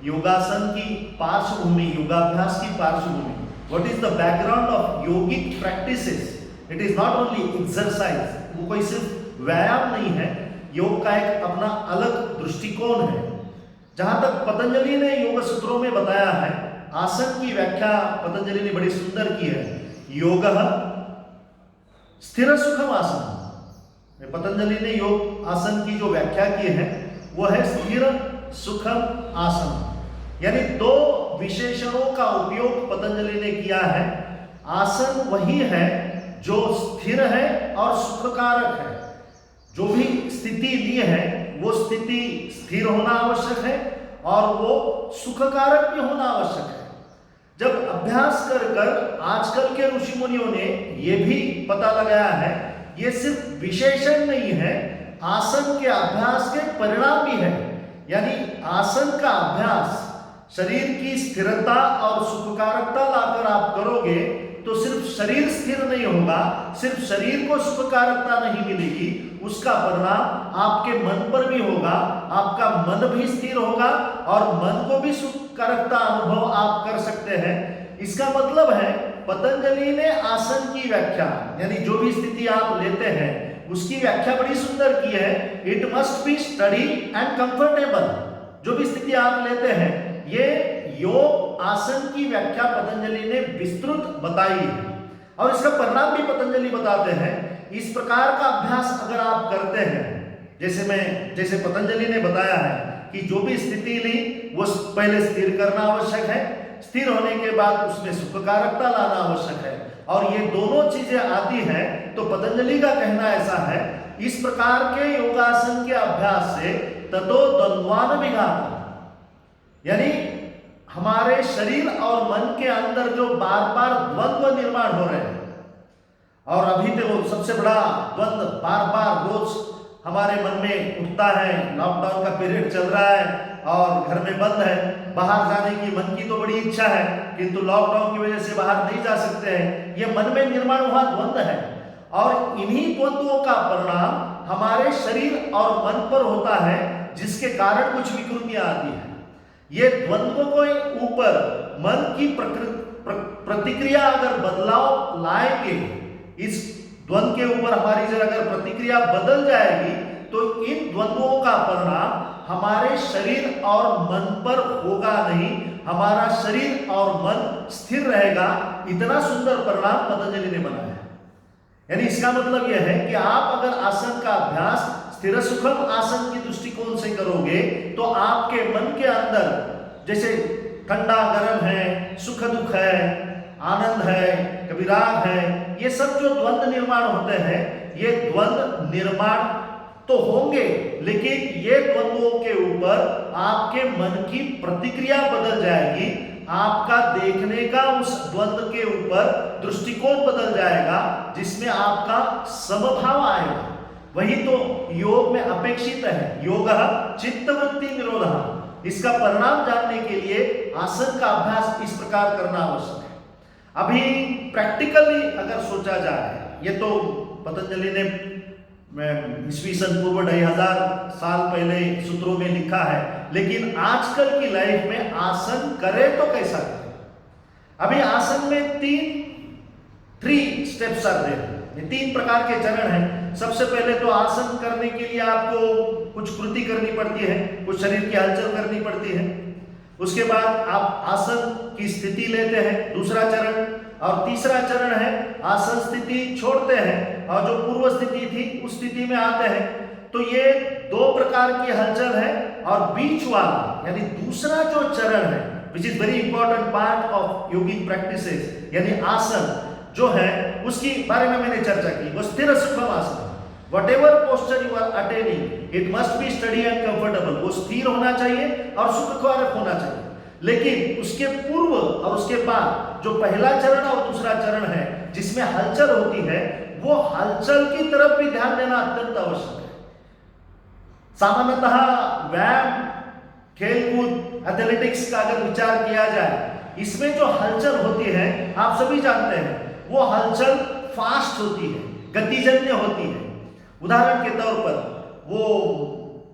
योगासन की पार्श्वभूमि, योगाभ्यास की पार्श्वभूमि। What is the background of yogic practices? It is not only exercise, वो कोई सिर्फ व्यायाम नहीं है, योग का एक अपना अलग दृष्टिकोण है। जहां तक पतंजलि ने योग सूत्रों में बताया है, आसन की व्याख्या पतंजलि ने बड़ी सुंदर की है। योगः स्थिर सुखम आसन। पतंजलि ने योग आसन की जो व्याख्या की है वो है स्थिर सुखम आसन। यानी दो विशेषणों का उपयोग पतंजलि ने किया है। आसन वही है जो स्थिर है और सुखकारक है। जो भी स्थिति ली है वो स्थिति स्थिर होना आवश्यक है और वो सुखकारक भी होना आवश्यक है। जब अभ्यास कर कर आजकल के ऋषि मुनियों ने ये भी पता लगाया है, ये सिर्फ विशेषण नहीं है, आसन के अभ्यास के परिणाम भी है। यानी आसन का अभ्यास शरीर की स्थिरता और सुखकारकता लाकर आप करोगे तो सिर्फ शरीर स्थिर नहीं होगा, सिर्फ शरीर को सुखकारकता नहीं मिलेगी, उसका परिणाम आपके मन पर भी होगा। आपका मन भी स्थिर होगा और मन को भी सुखकारकता अनुभव आप कर सकते हैं। इसका मतलब है पतंजलि ने आसन की व्याख्या यानी जो भी स्थिति आप लेते हैं उसकी व्याख्या बड़ी सुंदर की है। It must be study and comfortable. जो भी स्थिति आप लेते हैं, ये योग आसन की व्याख्या पतंजलि ने विस्तृत बताई है और इसका परिणाम भी पतंजलि बताते हैं। इस प्रकार का अभ्यास अगर आप करते हैं, जैसे पतंजलि ने बताया है कि जो भी स्थिति ली वो पहले स्थिर करना आवश्यक है, स्थिर होने के बाद उसमें सुखकारकता लाना आवश्यक है और ये दोनों चीजें आती हैं। तो पतंजलि का कहना ऐसा है, इस प्रकार के योगासन के अभ्यास से ततो द्वंद्वान विघात, यानी हमारे शरीर और मन के अंदर जो बार बार द्वंद्व निर्माण हो रहे हैं, और अभी तो सबसे बड़ा द्वंद्व बार बार रोज हमारे मन में उठता है। लॉकडाउन का पीरियड चल रहा है और घर में बंद है, बाहर जाने की मन की तो बड़ी इच्छा है किंतु लॉकडाउन की वजह से बाहर नहीं जा सकते हैं। ये मन में निर्माण हुआ द्वंद्व है और इन्हीं द्वंद्वों का परिणाम हमारे शरीर और मन पर होता है, जिसके कारण कुछ विकृतियां आती है। ये द्वंद्वों को ऊपर मन की प्रतिक्रिया अगर बदलाव लाएंगे, इस द्वंद्व के ऊपर हमारी जरा अगर प्रतिक्रिया बदल जाएगी तो इन द्वंद्वों का परिणाम हमारे शरीर और मन पर होगा नहीं, हमारा शरीर और मन स्थिर रहेगा। इतना सुंदर परिणाम पतंजलि ने बनाया है। यानी इसका मतलब यह है कि आप अगर आसन का अभ्यास स्थिर सुखम आसन की दृष्टिकोण से करोगे तो आपके मन के अंदर जैसे ठंडा गर्म है, सुख दुख है, आनंद है, कभी राग है, ये सब जो द्वंद्व निर्माण होते हैं, ये द्वंद्व निर्माण तो होंगे, लेकिन ये द्वंद्वों के ऊपर आपके मन की प्रतिक्रिया बदल जाएगी। आपका देखने का उस द्वंद्व के ऊपर दृष्टिकोण बदल जाएगा, जिसमें आपका समभाव आएगा। वही तो योग में अपेक्षित है। योगः चित्तवृत्ति निरोधः। इसका परिणाम जानने के लिए आसन का अभ्यास इस प्रकार करना आवश्यक है। अभी प्रैक्टिकली अगर सोचा जाए, ये तो पतंजलि ने ईस्वी सन पूर्व 2500 साल पहले सूत्रों में लिखा है, लेकिन आजकल की लाइफ में आसन करे तो कैसा करें। अभी आसन में थ्री स्टेप्स आर देयर। ये 3 प्रकार के चरण हैं। सबसे पहले तो आसन करने के लिए आपको कुछ कृति करनी पड़ती है, कुछ शरीर की हलचल करनी पड़ती है। उसके बाद आप आसन की स्थिति लेते हैं, दूसरा चरण, और तीसरा चरण है आसन स्थिति छोड़ते हैं और जो पूर्व स्थिति थी उस स्थिति में आते हैं। तो ये 2 प्रकार की हलचल है और बीच वाला यानी दूसरा जो चरण है, which is very important part of yogic practices, यानी आसन जो है उसकी बारे में मैंने चर्चा की। वो स्थिर सुखम आसन, whatever posture you are attaining, it must be steady and comfortable। वो स्थिर होना चाहिए और सुखकारक होना चाहिए। लेकिन उसके पूर्व और उसके बाद जो पहला चरण और दूसरा चरण है जिसमें हलचल होती है, वो हलचल की तरफ भी ध्यान देना अत्यंत आवश्यक है। सामान्यतः व्यायाम, खेलकूद, एथलेटिक्स का अगर विचार किया जाए, इसमें जो हलचल होती है आप सभी जानते हैं, वो हलचल फास्ट होती है, गतिजन्य होती है। उदाहरण के तौर पर वो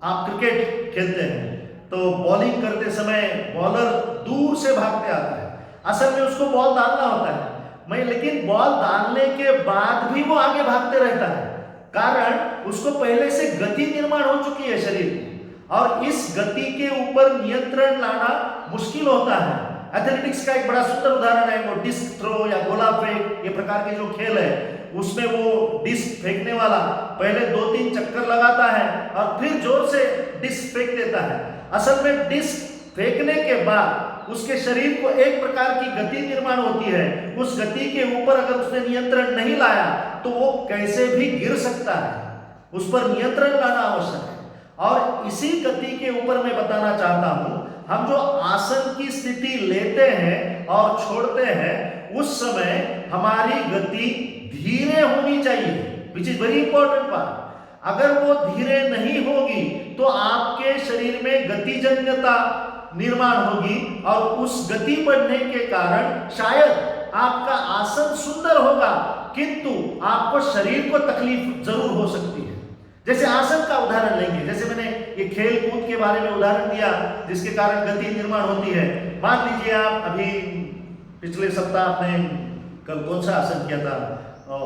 आप क्रिकेट खेलते हैं तो बॉलिंग करते समय बॉलर दूर से भागते आता है, असल में उसको बॉल डालना होता है, लेकिन बॉल डालने के बाद भी वो आगे भागते रहता है, कारण उसको पहले से गति निर्माण हो चुकी है शरीर में, और इस गति के ऊपर नियंत्रण लाना मुश्किल होता है। एथलेटिक्स का एक बड़ा सुंदर उदाहरण है वो डिस्क थ्रो या गोला फेंक, ये प्रकार के जो खेल है उसमें वो डिस्क फेंकने वाला पहले 2-3 चक्कर लगाता है और फिर जोर से डिस्क फेंक देता है। असल में डिस्क फेंकने के बाद उसके शरीर को एक प्रकार की गति निर्माण होती है, उस गति के ऊपर अगर उसने नियंत्रण नहीं लाया तो वो कैसे भी गिर सकता है, उस पर नियंत्रण लाना आवश्यक है। और इसी गति के ऊपर मैं बताना चाहता हूं, हम जो आसन की स्थिति लेते हैं और छोड़ते हैं उस समय हमारी गति धीरे होनी चाहिए, which is very important part. अगर वो धीरे नहीं होगी तो आपके शरीर में गतिजन्यता निर्माण होगी और उस गति बढ़ने के कारण शायद आपका आसन सुंदर होगा किंतु आपको शरीर को तकलीफ जरूर हो सकती है। जैसे आसन का उदाहरण लेंगे, जैसे मैंने ये खेल कूद के बारे में उदाहरण दिया जिसके कारण गति निर्माण होती है। मान लीजिए आप अभी पिछले सप्ताह आपने कल कौन सा आसन किया था,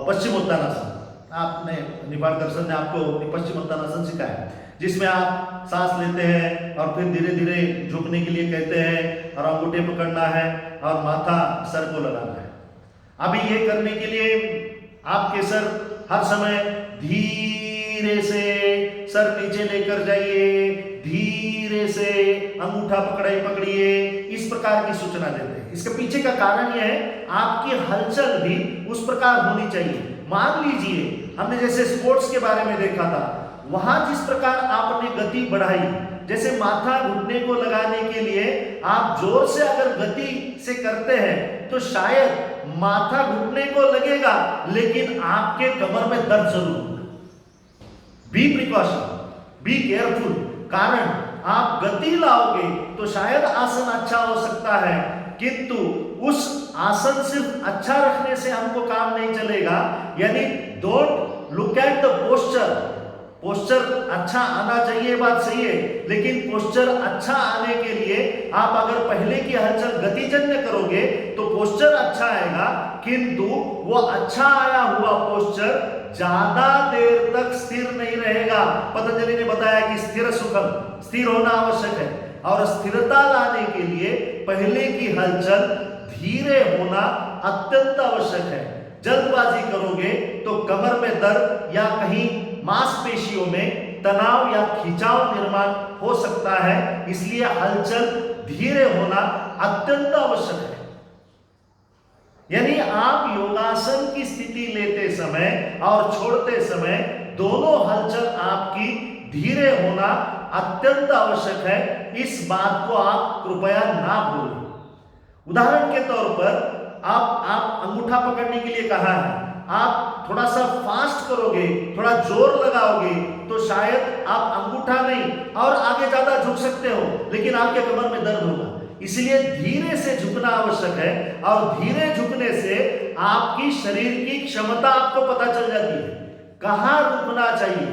पश्चिमोत्तानासन। आपने निपाल दर्शन ने आपको पश्चिमोत्तानासन सिखाया जिसमें आप सांस लेते हैं और फिर धीरे धीरे झुकने के लिए कहते हैं और अंगूठे पकड़ना है और माथा सर को लगाना है। अभी ये करने के लिए आपके सर हर समय धीरे से सर नीचे लेकर जाइए, धीरे से अंगूठा पकड़िए, इस प्रकार की सूचना देते हैं। इसके पीछे का कारण यह है आपकी हलचल भी उस प्रकार होनी चाहिए। मान लीजिए हमने जैसे स्पोर्ट्स के बारे में देखा था, वहां जिस प्रकार आपने गति बढ़ाई, जैसे माथा घुटने को लगाने के लिए आप जोर से अगर गति से करते हैं तो शायद माथा घुटने को लगेगा लेकिन आपके कमर में दर्द जरूर होगा। बी प्रिकॉशन, बी केयरफुल, कारण आप गति लाओगे तो शायद आसन अच्छा हो सकता है किंतु उस आसन सिर्फ अच्छा रखने से हमको काम नहीं चलेगा। यानी don't look at the posture, posture अच्छा आना चाहिए, बात सही है, लेकिन पोस्चर अच्छा आने के लिए आप अगर पहले की हलचल गतिजन्य करोगे तो पोस्चर अच्छा आएगा किंतु वो अच्छा आया हुआ पोस्चर ज्यादा देर तक स्थिर नहीं रहेगा। पतंजलि ने बताया कि स्थिर सुखम, स्थिर होना आवश्यक है और स्थिरता लाने के लिए पहले की हलचल धीरे होना अत्यंत आवश्यक है। जल्दबाजी करोगे तो कमर में दर्द या कहीं मांसपेशियों में तनाव या खिंचाव निर्माण हो सकता है, इसलिए हलचल धीरे होना अत्यंत आवश्यक है। यानी आप योगासन की स्थिति लेते समय और छोड़ते समय दोनों हलचल आपकी धीरे होना अत्यंत आवश्यक है। इस बात को आप कृपया ना भूलें। उदाहरण के तौर पर आप अंगूठा पकड़ने के लिए कहा है, आप थोड़ा सा फास्ट करोगे, थोड़ा जोर लगाओगे तो शायद आप अंगूठा नहीं और आगे ज्यादा झुक सकते हो लेकिन आपके कमर में दर्द होगा। इसलिए धीरे से झुकना आवश्यक है और धीरे झुकने से आपकी शरीर की क्षमता आपको पता चल जाती है, कहां रुकना चाहिए।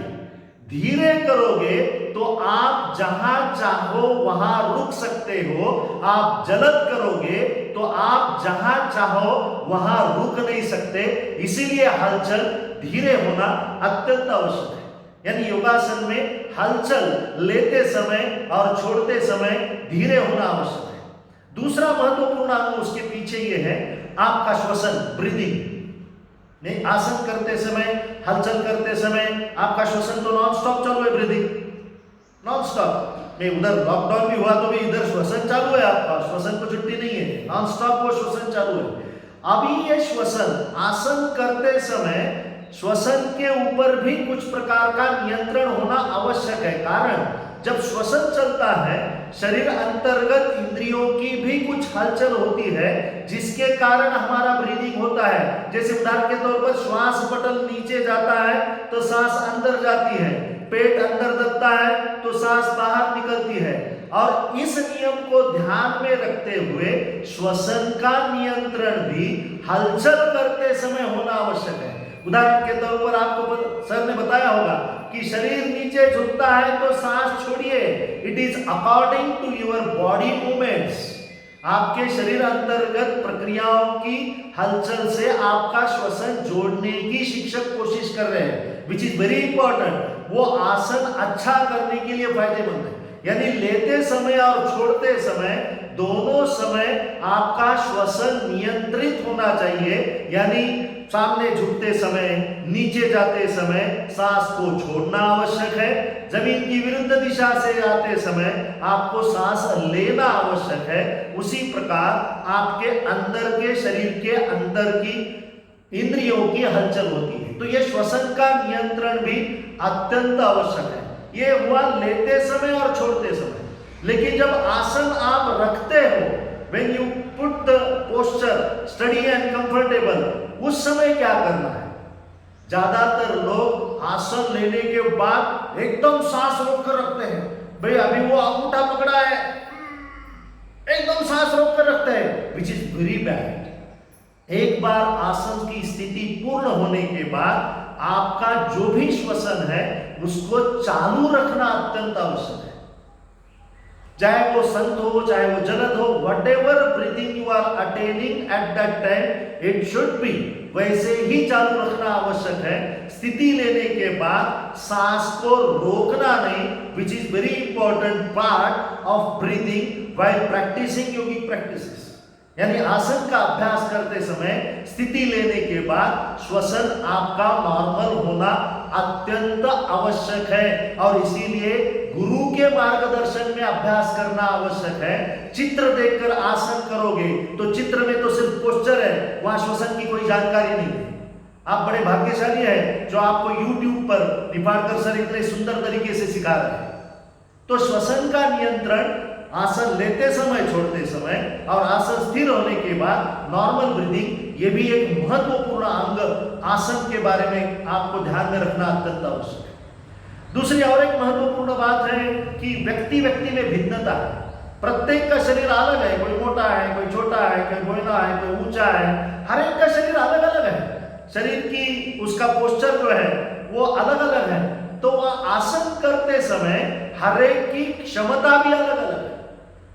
धीरे करोगे तो आप जहां चाहो वहां रुक सकते हो, आप जल्द करोगे तो आप जहां चाहो वहां रुक नहीं सकते। इसीलिए हलचल धीरे होना अत्यंत आवश्यक है। यानी योगासन में हलचल लेते समय और छोड़ते समय धीरे होना आवश्यक है। दूसरा महत्वपूर्ण अंग उसके पीछे ये है आपका श्वसन, ब्रीदिंग। नहीं, आसन करते समय, हलचल करते समय आपका श्वसन तो नॉन स्टॉप चालू है, ब्रीदिंग नॉन स्टॉप। नहीं, उधर लॉकडाउन भी हुआ तो भी इधर श्वसन चालू है आपका, श्वसन को छुट्टी नहीं है, नॉन स्टॉप वो श्वसन चालू है। अभी ये श्वसन आसन करते समय श्वसन के ऊपर भी कुछ प्रकार का नियंत्रण होना आवश्यक है। कारण जब श्वसन चलता है शरीर अंतर्गत इंद्रियों की भी कुछ हलचल होती है जिसके कारण हमारा ब्रीदिंग होता है। जैसे उदाहरण के तौर पर श्वास पटल नीचे जाता है तो सांस अंदर जाती है, पेट अंदर दबता है तो सांस बाहर निकलती है। और इस नियम को ध्यान में रखते हुए श्वसन का नियंत्रण भी हलचल करते समय होना आवश्यक है। उदाहरण के तौर पर आपको सर ने बताया होगा कि शरीर नीचे झुकता है तो सांस छोड़िए। It is according to your body movements. आपके शरीर अंतर्गत प्रक्रियाओं की हलचल से आपका श्वसन जोड़ने की शिक्षक कोशिश कर रहे हैं, विच इज वेरी इंपॉर्टेंट। वो आसन अच्छा करने के लिए फायदेमंद है। यानी लेते समय और छोड़ते समय दोनों समय आपका श्वसन नियंत्रित होना चाहिए। यानी सामने झुकते समय, नीचे जाते समय सांस को छोड़ना आवश्यक है। जमीन की विरुद्ध दिशा से आते समय आपको सांस लेना आवश्यक है। उसी प्रकार आपके अंदर के शरीर के अंदर की इंद्रियों की हलचल होती है। तो यह श्वसन का नियंत्रण भी अत्यंत आवश्यक है। यह हुआ लेते समय और छोड़ते समय। लेकिन जब आसन आप रखते हो, when you put the posture steady and comfortable, उस समय क्या करना है? ज्यादातर लोग आसन लेने के बाद एकदम सांस रोक कर रखते हैं। भाई अभी वो अंगूठा पकड़ा है, एकदम सांस रोक कर रखते हैं, which is very bad। एक बार आसन की स्थिति पूर्ण होने के बाद आपका जो भी श्वसन है उसको चालू रखना अत्यंत आवश्यक है। चाहे वो संत हो, चाहे वो जलद हो, whatever breathing you are attaining at that time, it should be वैसे ही चालू रखना आवश्यक है। स्थिति लेने के बाद सांस को रोकना नहीं, which is very important part of breathing while practicing yogic practices। यानी आसन का अभ्यास करते समय स्थिति लेने के बाद श्वसन आपका नॉर्मल होना अत्यंत आवश्यक है। और इसीलिए गुरु के मार्गदर्शन में अभ्यास करना आवश्यक है। चित्र देखकर आसन करोगे तो चित्र में तो सिर्फ पोस्चर है, वहां श्वसन की कोई जानकारी नहीं है। आप बड़े भाग्यशाली हैं जो आपको YouTube पर निफाड़कर सर इतने सुंदर तरीके से सिखा रहे हैं। तो श्वसन का नियंत्रण आसन लेते समय, छोड़ते समय और आसन स्थिर होने के बाद नॉर्मल ब्रीदिंग, ये भी एक महत्वपूर्ण अंग आसन के बारे में आपको ध्यान में रखना अत्यंत आवश्यक है। दूसरी और एक महत्वपूर्ण बात है कि व्यक्ति व्यक्ति में भिन्नता है। प्रत्येक का शरीर अलग है, कोई मोटा है, कोई छोटा है, कोई गोयना है, कोई ऊंचा है। हर एक का शरीर अलग अलग है। शरीर की उसका पोस्चर जो है वो अलग अलग है। तो वह आसन करते समय हर एक की क्षमता भी अलग अलग है।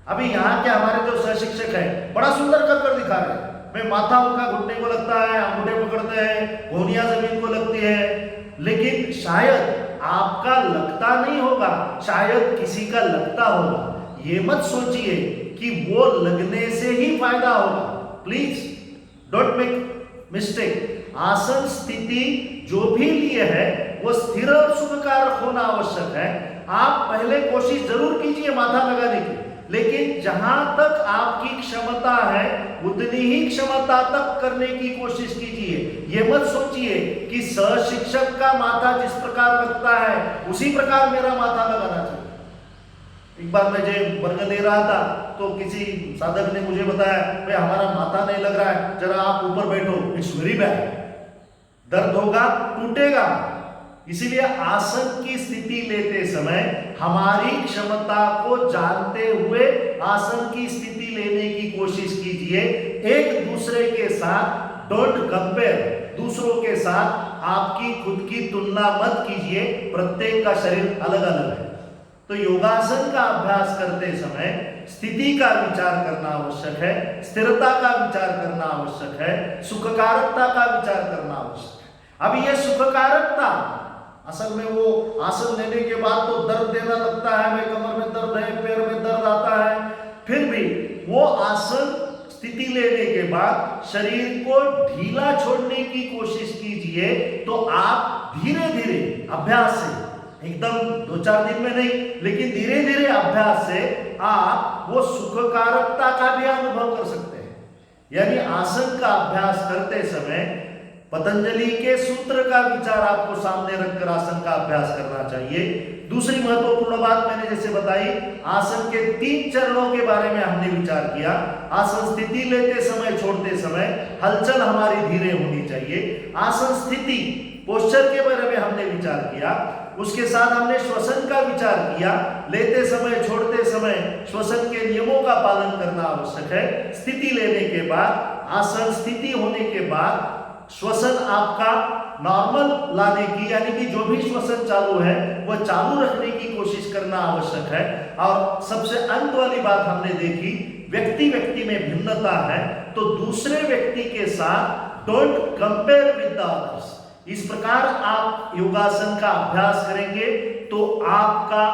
अभी यहाँ के हमारे जो सहशिक्षक हैं बड़ा सुंदर कर दिखा रहे हैं। मैं माथा उनका घुटने को लगता है, अंगूठे पकड़ते हैं, घोनियां जमीन को लगती है, लेकिन शायद आपका लगता नहीं होगा, शायद किसी का लगता होगा। ये मत सोचिए कि वो लगने से ही फायदा होगा। Please don't make mistake. आसन स्थिति जो भी लिए है वो स्थिर और सुखकारक होना आवश्यक है। आप पहले कोशिश जरूर कीजिए माथा लगाने की, लेकिन जहां तक आपकी क्षमता है उतनी ही क्षमता तक करने की कोशिश कीजिए। ये मत सोचिए कि सहशिक्षक का माथा जिस प्रकार लगता है उसी प्रकार मेरा माथा लगाना चाहिए। एक बार मैं जब वर्ग दे रहा था तो किसी साधक ने मुझे बताया, भाई हमारा माथा नहीं लग रहा है, जरा आप ऊपर बैठो, इट्स वेरी बैड, दर्द होगा, टूटेगा। इसीलिए आसन की स्थिति लेते समय हमारी क्षमता को जानते हुए आसन की स्थिति लेने की कोशिश कीजिए। एक दूसरे के साथ डोंट कंपेयर, दूसरों के साथ आपकी खुद की तुलना मत कीजिए। प्रत्येक का शरीर अलग अलग है। तो योगासन का अभ्यास करते समय स्थिति का विचार करना आवश्यक है, स्थिरता का विचार करना आवश्यक है, सुखकारकता का विचार करना आवश्यक है। अब यह सुखकारकता असल में वो आसन लेने के बाद तो दर्द देना लगता है, भाई कमर में दर्द है, पैर में दर्द आता है, फिर भी वो आसन स्थिति लेने के बाद शरीर को ढीला छोड़ने की कोशिश कीजिए। तो आप धीरे धीरे अभ्यास से, एकदम 2-4 दिन में नहीं, लेकिन धीरे धीरे अभ्यास से आप वो सुखकारकता का भी अनुभव कर सकते हैं। यानी आसन का अभ्यास करते समय पतंजलि के सूत्र का विचार आपको सामने रखकर आसन का अभ्यास करना चाहिए। दूसरी महत्वपूर्ण बात मैंने जैसे बताई, आसन के 3 चरणों के बारे में हमने विचार किया। आसन स्थिति लेते समय, छोड़ते समय हलचल हमारी धीरे होनी चाहिए। आसन स्थिति पोस्चर के बारे में हमने विचार किया। उसके साथ हमने श्वसन का विचार किया। लेते समय, छोड़ते समय श्वसन के नियमों का पालन करना आवश्यक है। स्थिति लेने के बाद, आसन स्थिति होने के बाद श्वसन आपका नॉर्मल लाने की, यानी कि जो भी श्वसन चालू है वो चालू रखने की कोशिश करना आवश्यक है। और सबसे अंत वाली बात हमने देखी, व्यक्ति व्यक्ति में भिन्नता है, तो दूसरे व्यक्ति के साथ don't compare with the others. इस प्रकार आप योगासन का अभ्यास करेंगे तो आपका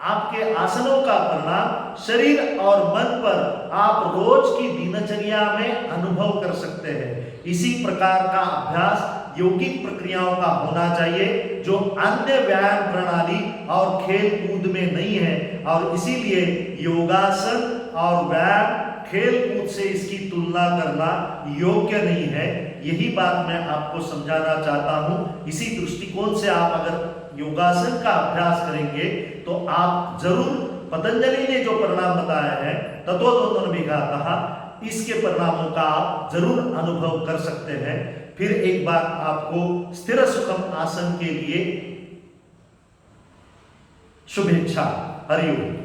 आपके आसनों का परिणाम शरीर और मन पर आप रोज की दिनचर्या में अनुभव कर सकते हैं। इसी प्रकार का अभ्यास यौगिक प्रक्रियाओं का होना चाहिए जो अन्य व्यायाम प्रणाली और खेल कूद में नहीं है, और इसीलिए योगासन और व्यायाम खेल कूद से इसकी तुलना करना योग्य नहीं है। यही बात मैं आपको समझाना चाहता हूं। इसी दृष्टिकोण से आप अगर योगासन का अभ्यास करेंगे तो आप जरूर पतंजलि ने जो परिणाम बताया है तत्वोत्तम विघातः, इसके परिणामों का आप जरूर अनुभव कर सकते हैं। फिर एक बार आपको स्थिर सुखम आसन के लिए शुभेच्छा। हरिओम।